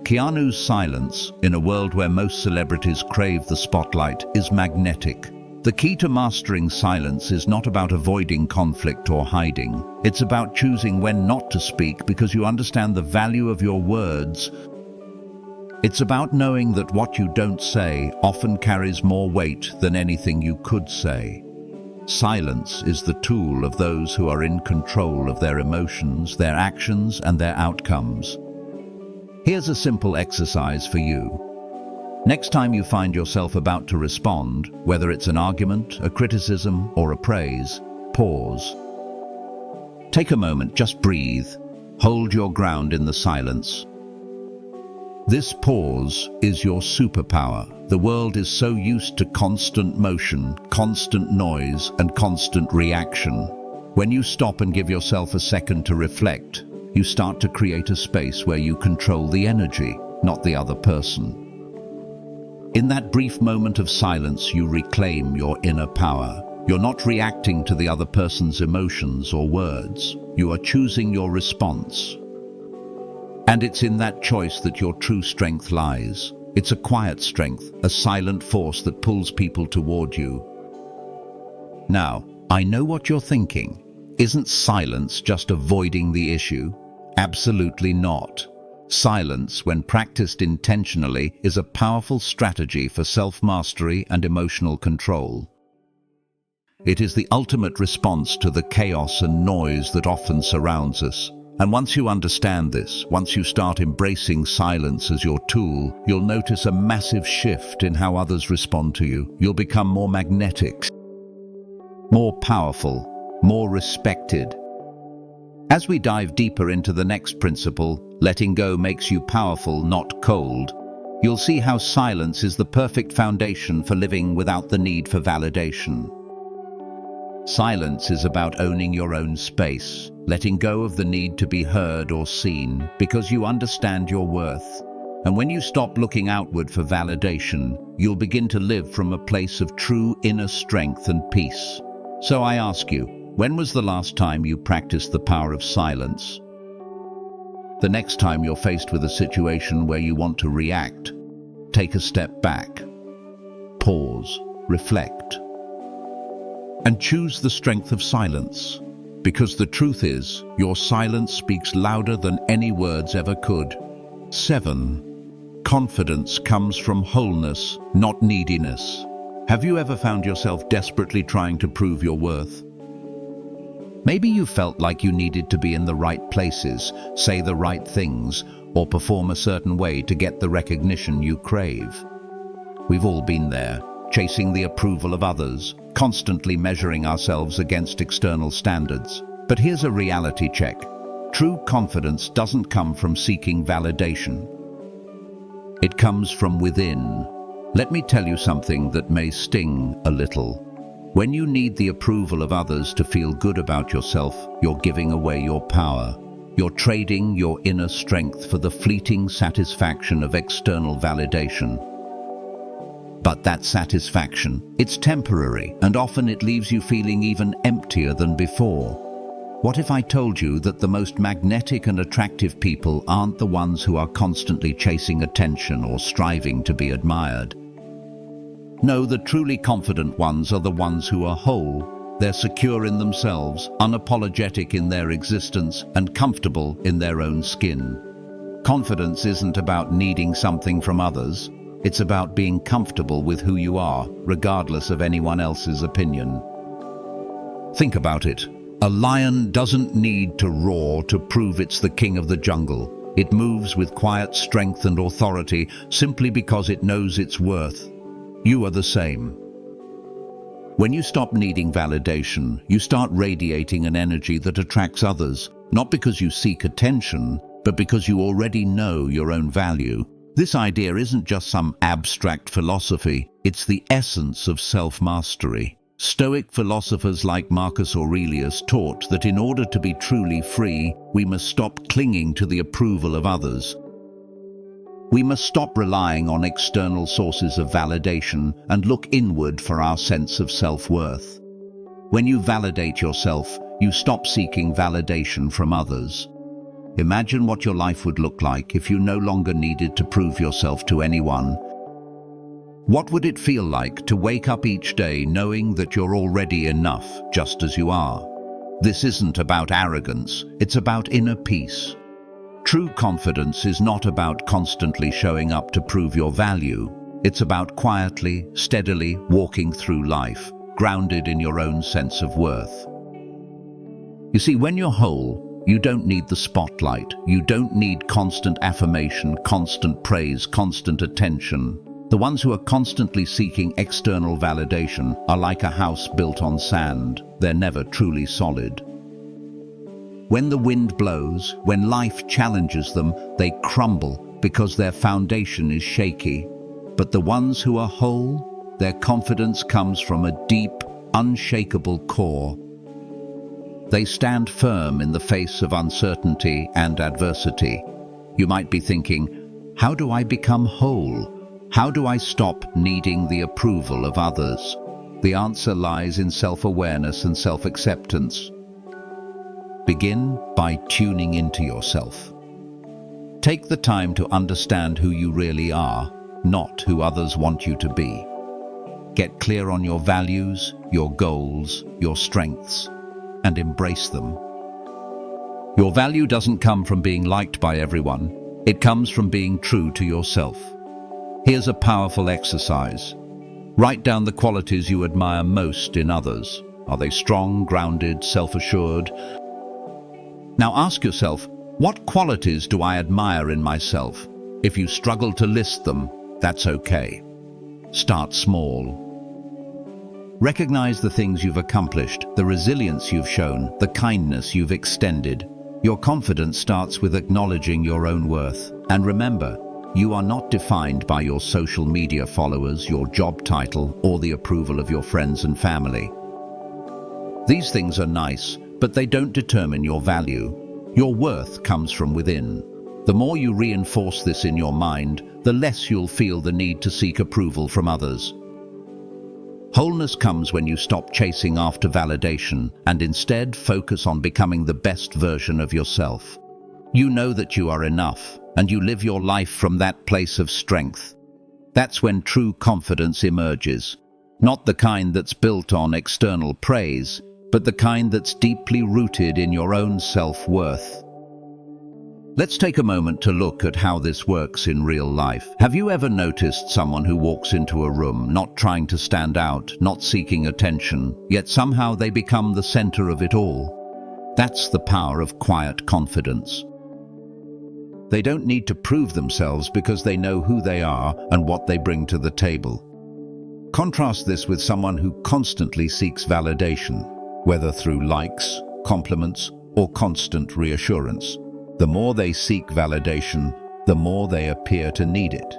Keanu's silence, in a world where most celebrities crave the spotlight, is magnetic. The key to mastering silence is not about avoiding conflict or hiding. It's about choosing when not to speak because you understand the value of your words. It's about knowing that what you don't say often carries more weight than anything you could say. Silence is the tool of those who are in control of their emotions, their actions, and their outcomes. Here's a simple exercise for you. Next time you find yourself about to respond, whether it's an argument, a criticism, or a praise, pause. Take a moment, just breathe. Hold your ground in the silence. This pause is your superpower. The world is so used to constant motion, constant noise, and constant reaction. When you stop and give yourself a second to reflect, you start to create a space where you control the energy, not the other person. In that brief moment of silence, you reclaim your inner power. You're not reacting to the other person's emotions or words. You are choosing your response. And it's in that choice that your true strength lies. It's a quiet strength, a silent force that pulls people toward you. Now, I know what you're thinking. Isn't silence just avoiding the issue? Absolutely not. Silence, when practiced intentionally, is a powerful strategy for self-mastery and emotional control. It is the ultimate response to the chaos and noise that often surrounds us. And once you understand this, once you start embracing silence as your tool, you'll notice a massive shift in how others respond to you. You'll become more magnetic, more powerful, more respected. As we dive deeper into the next principle, letting go makes you powerful, not cold, you'll see how silence is the perfect foundation for living without the need for validation. Silence is about owning your own space, letting go of the need to be heard or seen, because you understand your worth. And when you stop looking outward for validation, you'll begin to live from a place of true inner strength and peace. So I ask you, when was the last time you practiced the power of silence? The next time you're faced with a situation where you want to react, take a step back, pause, reflect, and choose the strength of silence. Because the truth is, your silence speaks louder than any words ever could. 7. Confidence comes from wholeness, not neediness. Have you ever found yourself desperately trying to prove your worth? Maybe you felt like you needed to be in the right places, say the right things, or perform a certain way to get the recognition you crave. We've all been there, chasing the approval of others, constantly measuring ourselves against external standards. But here's a reality check. True confidence doesn't come from seeking validation. It comes from within. Let me tell you something that may sting a little. When you need the approval of others to feel good about yourself, you're giving away your power. You're trading your inner strength for the fleeting satisfaction of external validation. But that satisfaction, it's temporary, and often it leaves you feeling even emptier than before. What if I told you that the most magnetic and attractive people aren't the ones who are constantly chasing attention or striving to be admired? No, the truly confident ones are the ones who are whole. They're secure in themselves, unapologetic in their existence, and comfortable in their own skin. Confidence isn't about needing something from others. It's about being comfortable with who you are, regardless of anyone else's opinion. Think about it. A lion doesn't need to roar to prove it's the king of the jungle. It moves with quiet strength and authority simply because it knows its worth. You are the same. When you stop needing validation, you start radiating an energy that attracts others, not because you seek attention, but because you already know your own value. This idea isn't just some abstract philosophy, it's the essence of self-mastery. Stoic philosophers like Marcus Aurelius taught that in order to be truly free, we must stop clinging to the approval of others. We must stop relying on external sources of validation and look inward for our sense of self-worth. When you validate yourself, you stop seeking validation from others. Imagine what your life would look like if you no longer needed to prove yourself to anyone. What would it feel like to wake up each day knowing that you're already enough, just as you are? This isn't about arrogance, it's about inner peace. True confidence is not about constantly showing up to prove your value. It's about quietly, steadily walking through life, grounded in your own sense of worth. You see, when you're whole, you don't need the spotlight. You don't need constant affirmation, constant praise, constant attention. The ones who are constantly seeking external validation are like a house built on sand. They're never truly solid. When the wind blows, when life challenges them, they crumble because their foundation is shaky. But the ones who are whole, their confidence comes from a deep, unshakable core. They stand firm in the face of uncertainty and adversity. You might be thinking, how do I become whole? How do I stop needing the approval of others? The answer lies in self-awareness and self-acceptance. Begin by tuning into yourself. Take the time to understand who you really are, not who others want you to be. Get clear on your values, your goals, your strengths, and embrace them. Your value doesn't come from being liked by everyone. It comes from being true to yourself. Here's a powerful exercise. Write down the qualities you admire most in others. Are they strong, grounded, self-assured? Now ask yourself, what qualities do I admire in myself? If you struggle to list them, that's okay. Start small. Recognize the things you've accomplished, the resilience you've shown, the kindness you've extended. Your confidence starts with acknowledging your own worth. And remember, you are not defined by your social media followers, your job title, or the approval of your friends and family. These things are nice, but they don't determine your value. Your worth comes from within. The more you reinforce this in your mind, the less you'll feel the need to seek approval from others. Wholeness comes when you stop chasing after validation and instead focus on becoming the best version of yourself. You know that you are enough, and you live your life from that place of strength. That's when true confidence emerges. Not the kind that's built on external praise, but the kind that's deeply rooted in your own self-worth. Let's take a moment to look at how this works in real life. Have you ever noticed someone who walks into a room, not trying to stand out, not seeking attention, yet somehow they become the center of it all? That's the power of quiet confidence. They don't need to prove themselves because they know who they are and what they bring to the table. Contrast this with someone who constantly seeks validation, whether through likes, compliments, or constant reassurance. The more they seek validation, the more they appear to need it.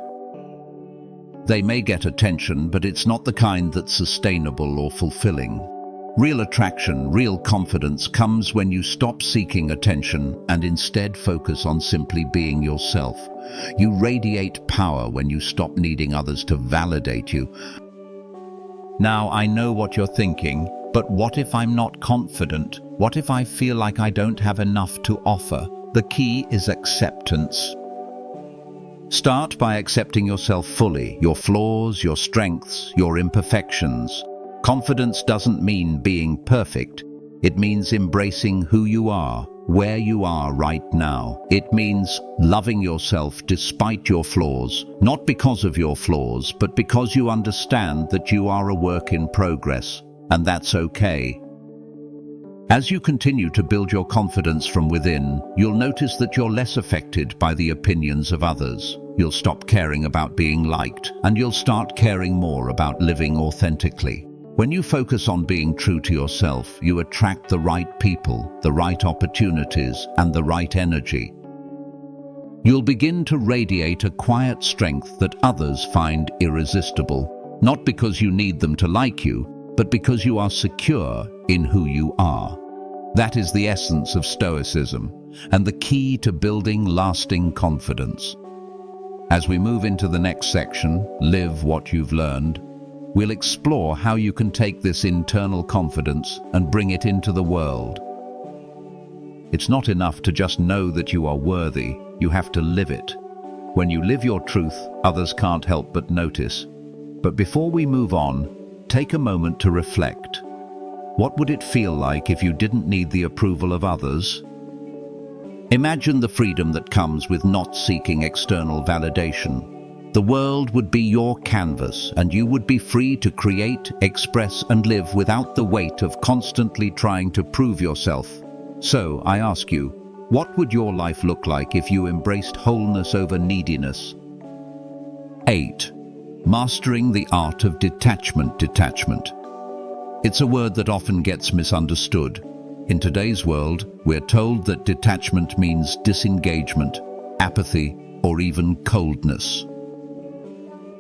They may get attention, but it's not the kind that's sustainable or fulfilling. Real attraction, real confidence comes when you stop seeking attention and instead focus on simply being yourself. You radiate power when you stop needing others to validate you. Now, I know what you're thinking, but what if I'm not confident? What if I feel like I don't have enough to offer? The key is acceptance. Start by accepting yourself fully, your flaws, your strengths, your imperfections. Confidence doesn't mean being perfect. It means embracing who you are, where you are right now. It means loving yourself despite your flaws, not because of your flaws, but because you understand that you are a work in progress, and that's okay. As you continue to build your confidence from within, you'll notice that you're less affected by the opinions of others. You'll stop caring about being liked, and you'll start caring more about living authentically. When you focus on being true to yourself, you attract the right people, the right opportunities, and the right energy. You'll begin to radiate a quiet strength that others find irresistible, not because you need them to like you, but because you are secure in who you are. That is the essence of Stoicism, and the key to building lasting confidence. As we move into the next section, Live What You've Learned, we'll explore how you can take this internal confidence and bring it into the world. It's not enough to just know that you are worthy, you have to live it. When you live your truth, others can't help but notice. But before we move on, take a moment to reflect. What would it feel like if you didn't need the approval of others? Imagine the freedom that comes with not seeking external validation. The world would be your canvas, and you would be free to create, express, and live without the weight of constantly trying to prove yourself. So, I ask you, what would your life look like if you embraced wholeness over neediness? 8. Mastering the art of detachment. It's a word that often gets misunderstood. In today's world, we're told that detachment means disengagement, apathy, or even coldness.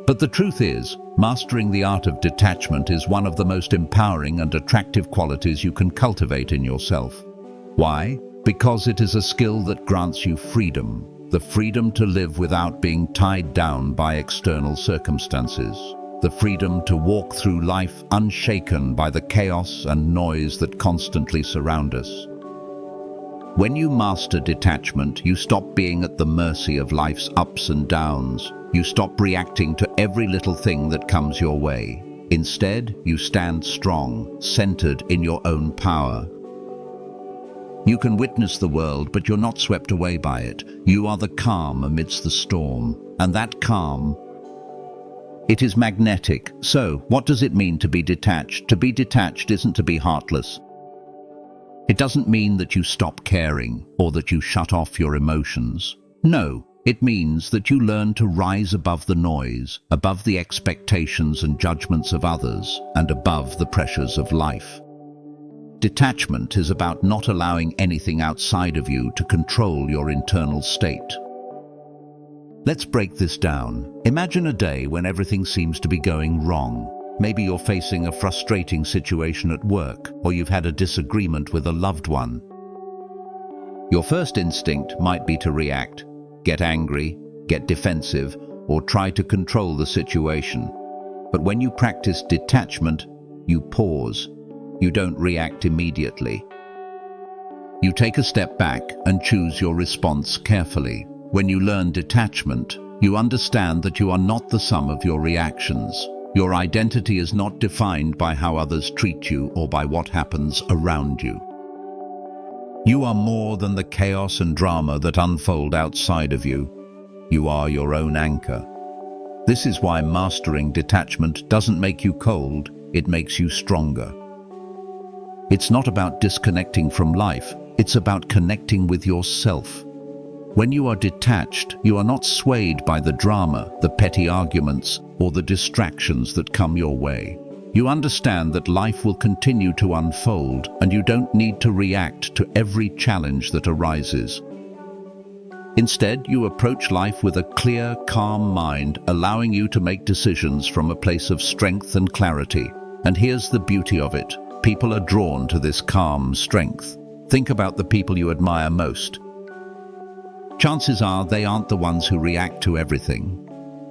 But the truth is, mastering the art of detachment is one of the most empowering and attractive qualities you can cultivate in yourself. Why? Because it is a skill that grants you freedom, the freedom to live without being tied down by external circumstances, the freedom to walk through life unshaken by the chaos and noise that constantly surround us. When you master detachment, you stop being at the mercy of life's ups and downs. You stop reacting to every little thing that comes your way. Instead, you stand strong, centered in your own power. You can witness the world, but you're not swept away by it. You are the calm amidst the storm, and that calm, it is magnetic. So, what does it mean to be detached? To be detached isn't to be heartless. It doesn't mean that you stop caring or that you shut off your emotions. No, it means that you learn to rise above the noise, above the expectations and judgments of others, and above the pressures of life. Detachment is about not allowing anything outside of you to control your internal state. Let's break this down. Imagine a day when everything seems to be going wrong. Maybe you're facing a frustrating situation at work, or you've had a disagreement with a loved one. Your first instinct might be to react, get angry, get defensive, or try to control the situation. But when you practice detachment, you pause. You don't react immediately. You take a step back and choose your response carefully. When you learn detachment, you understand that you are not the sum of your reactions. Your identity is not defined by how others treat you or by what happens around you. You are more than the chaos and drama that unfold outside of you. You are your own anchor. This is why mastering detachment doesn't make you cold, it makes you stronger. It's not about disconnecting from life, it's about connecting with yourself. When you are detached, you are not swayed by the drama, the petty arguments, or the distractions that come your way. You understand that life will continue to unfold and you don't need to react to every challenge that arises. Instead, you approach life with a clear, calm mind, allowing you to make decisions from a place of strength and clarity. And here's the beauty of it. People are drawn to this calm strength. Think about the people you admire most. Chances are they aren't the ones who react to everything.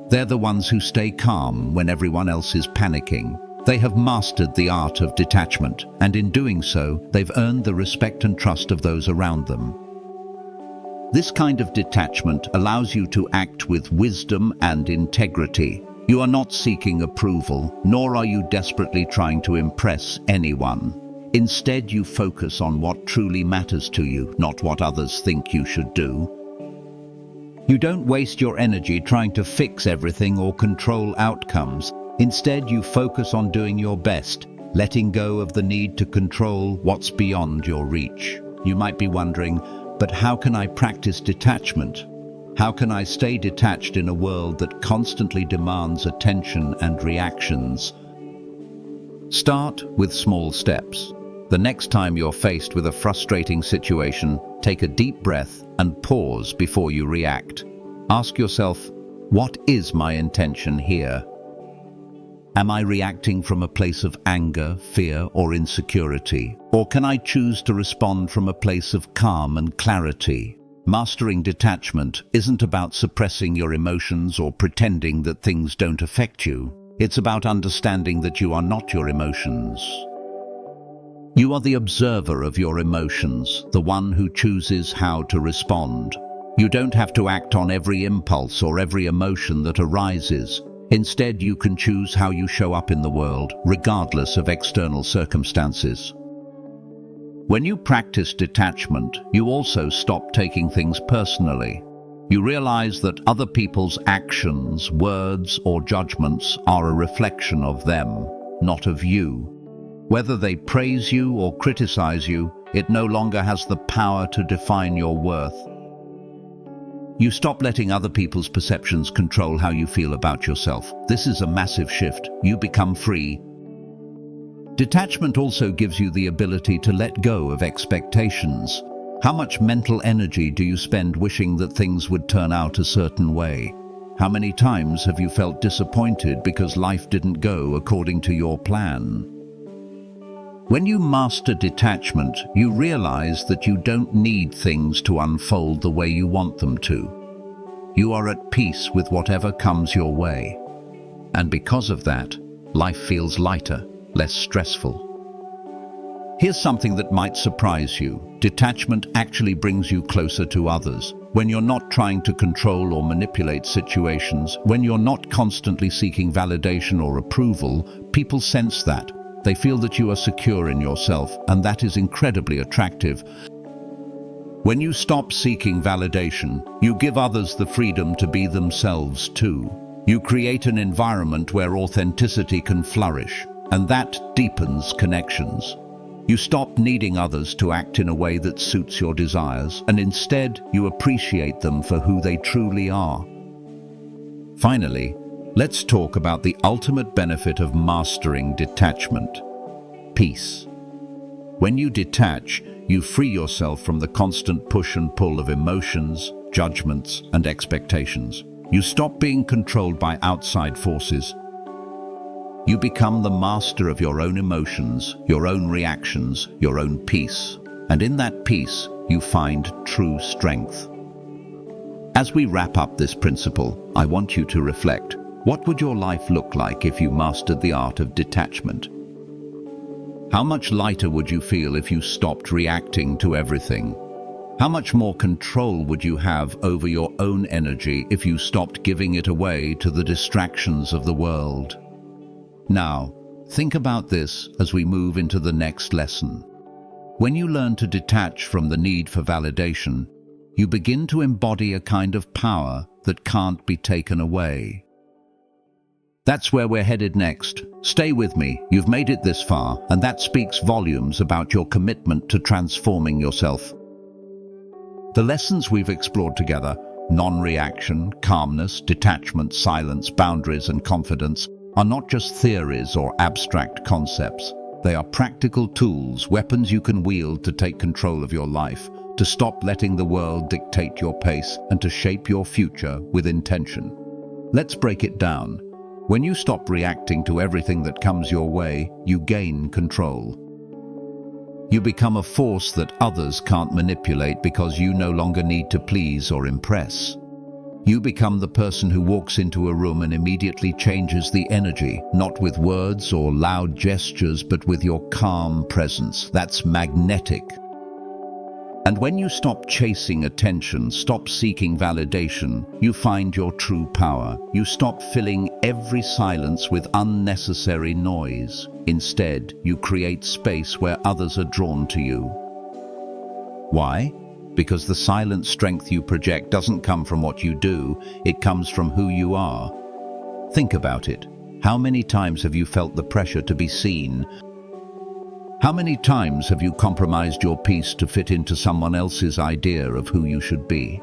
They're the ones who stay calm when everyone else is panicking. They have mastered the art of detachment, and in doing so, they've earned the respect and trust of those around them. This kind of detachment allows you to act with wisdom and integrity. You are not seeking approval, nor are you desperately trying to impress anyone. Instead, you focus on what truly matters to you, not what others think you should do. You don't waste your energy trying to fix everything or control outcomes. Instead, you focus on doing your best, letting go of the need to control what's beyond your reach. You might be wondering, but how can I practice detachment? How can I stay detached in a world that constantly demands attention and reactions? Start with small steps. The next time you're faced with a frustrating situation, take a deep breath and pause before you react. Ask yourself, what is my intention here? Am I reacting from a place of anger, fear, or insecurity? Or can I choose to respond from a place of calm and clarity? Mastering detachment isn't about suppressing your emotions or pretending that things don't affect you. It's about understanding that you are not your emotions. You are the observer of your emotions, the one who chooses how to respond. You don't have to act on every impulse or every emotion that arises. Instead, you can choose how you show up in the world, regardless of external circumstances. When you practice detachment, you also stop taking things personally. You realize that other people's actions, words, or judgments are a reflection of them, not of you. Whether they praise you or criticize you, it no longer has the power to define your worth. You stop letting other people's perceptions control how you feel about yourself. This is a massive shift. You become free. Detachment also gives you the ability to let go of expectations. How much mental energy do you spend wishing that things would turn out a certain way? How many times have you felt disappointed because life didn't go according to your plan? When you master detachment, you realize that you don't need things to unfold the way you want them to. You are at peace with whatever comes your way. And because of that, life feels lighter, less stressful. Here's something that might surprise you. Detachment actually brings you closer to others. When you're not trying to control or manipulate situations, when you're not constantly seeking validation or approval, people sense that. They feel that you are secure in yourself, and that is incredibly attractive. When you stop seeking validation, you give others the freedom to be themselves too. You create an environment where authenticity can flourish, and that deepens connections. You stop needing others to act in a way that suits your desires, and instead you appreciate them for who they truly are. Finally, let's talk about the ultimate benefit of mastering detachment: peace. When you detach, you free yourself from the constant push and pull of emotions, judgments, and expectations. You stop being controlled by outside forces. You become the master of your own emotions, your own reactions, your own peace. And in that peace, you find true strength. As we wrap up this principle, I want you to reflect. What would your life look like if you mastered the art of detachment? How much lighter would you feel if you stopped reacting to everything? How much more control would you have over your own energy if you stopped giving it away to the distractions of the world? Now, think about this as we move into the next lesson. When you learn to detach from the need for validation, you begin to embody a kind of power that can't be taken away. That's where we're headed next. Stay with me. You've made it this far, and that speaks volumes about your commitment to transforming yourself. The lessons we've explored together, non-reaction, calmness, detachment, silence, boundaries, and confidence, are not just theories or abstract concepts. They are practical tools, weapons you can wield to take control of your life, to stop letting the world dictate your pace, and to shape your future with intention. Let's break it down. When you stop reacting to everything that comes your way, you gain control. You become a force that others can't manipulate because you no longer need to please or impress. You become the person who walks into a room and immediately changes the energy, not with words or loud gestures, but with your calm presence. That's magnetic. And when you stop chasing attention, stop seeking validation, you find your true power. You stop filling every silence with unnecessary noise. Instead, you create space where others are drawn to you. Why? Because the silent strength you project doesn't come from what you do, it comes from who you are. Think about it. How many times have you felt the pressure to be seen? How many times have you compromised your peace to fit into someone else's idea of who you should be?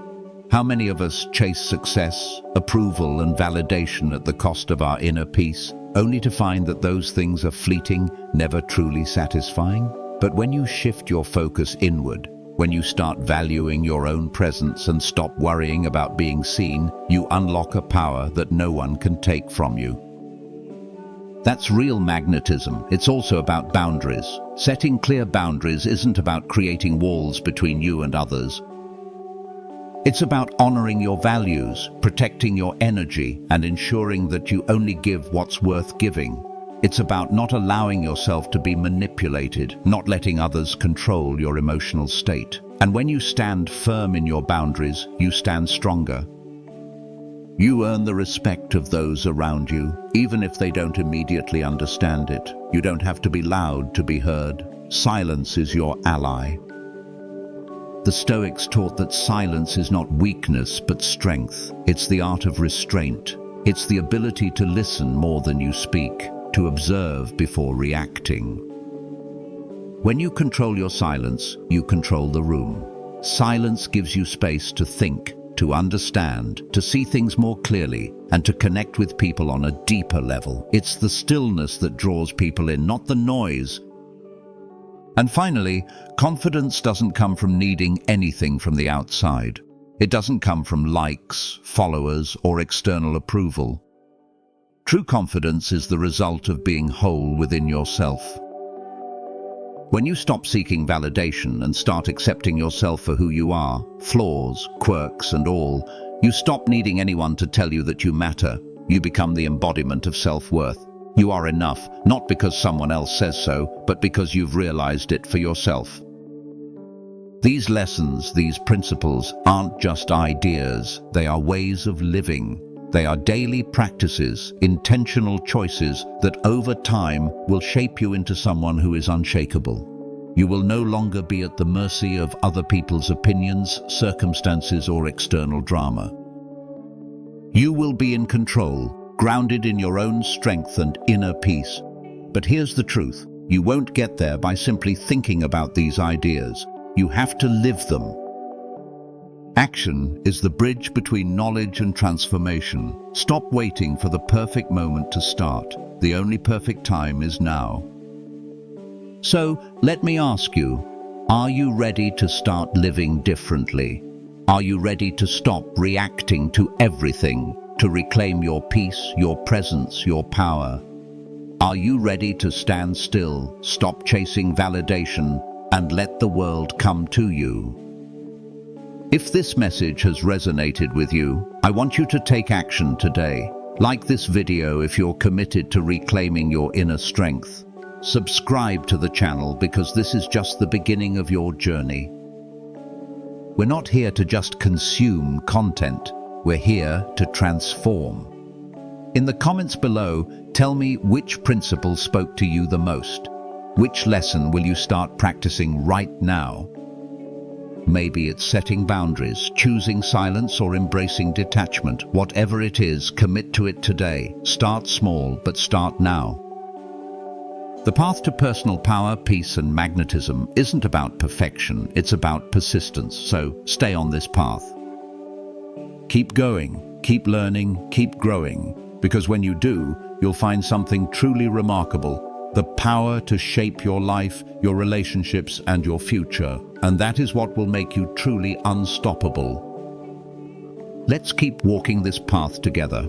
How many of us chase success, approval, and validation at the cost of our inner peace, only to find that those things are fleeting, never truly satisfying? But when you shift your focus inward, when you start valuing your own presence and stop worrying about being seen, you unlock a power that no one can take from you. That's real magnetism. It's also about boundaries. Setting clear boundaries isn't about creating walls between you and others. It's about honoring your values, protecting your energy, and ensuring that you only give what's worth giving. It's about not allowing yourself to be manipulated, not letting others control your emotional state. And when you stand firm in your boundaries, you stand stronger. You earn the respect of those around you, even if they don't immediately understand it. You don't have to be loud to be heard. Silence is your ally. The Stoics taught that silence is not weakness but strength. It's the art of restraint. It's the ability to listen more than you speak, to observe before reacting. When you control your silence, you control the room. Silence gives you space to think, to understand, to see things more clearly, and to connect with people on a deeper level. It's the stillness that draws people in, not the noise. And finally, confidence doesn't come from needing anything from the outside. It doesn't come from likes, followers, or external approval. True confidence is the result of being whole within yourself. When you stop seeking validation and start accepting yourself for who you are, flaws, quirks, and all, you stop needing anyone to tell you that you matter. You become the embodiment of self-worth. You are enough, not because someone else says so, but because you've realized it for yourself. These lessons, these principles, aren't just ideas. They are ways of living. They are daily practices, intentional choices that over time will shape you into someone who is unshakable. You will no longer be at the mercy of other people's opinions, circumstances, or external drama. You will be in control, grounded in your own strength and inner peace. But here's the truth. You won't get there by simply thinking about these ideas. You have to live them. Action is the bridge between knowledge and transformation. Stop waiting for the perfect moment to start. The only perfect time is now. So, let me ask you, are you ready to start living differently? Are you ready to stop reacting to everything, to reclaim your peace, your presence, your power? Are you ready to stand still, stop chasing validation, and let the world come to you? If this message has resonated with you, I want you to take action today. Like this video if you're committed to reclaiming your inner strength. Subscribe to the channel because this is just the beginning of your journey. We're not here to just consume content. We're here to transform. In the comments below, tell me which principle spoke to you the most. Which lesson will you start practicing right now? Maybe it's setting boundaries, choosing silence, or embracing detachment. Whatever it is, commit to it today. Start small, but start now. The path to personal power, peace, and magnetism isn't about perfection, it's about persistence, so stay on this path. Keep going, keep learning, keep growing, because when you do, you'll find something truly remarkable, the power to shape your life, your relationships, and your future. And that is what will make you truly unstoppable. Let's keep walking this path together.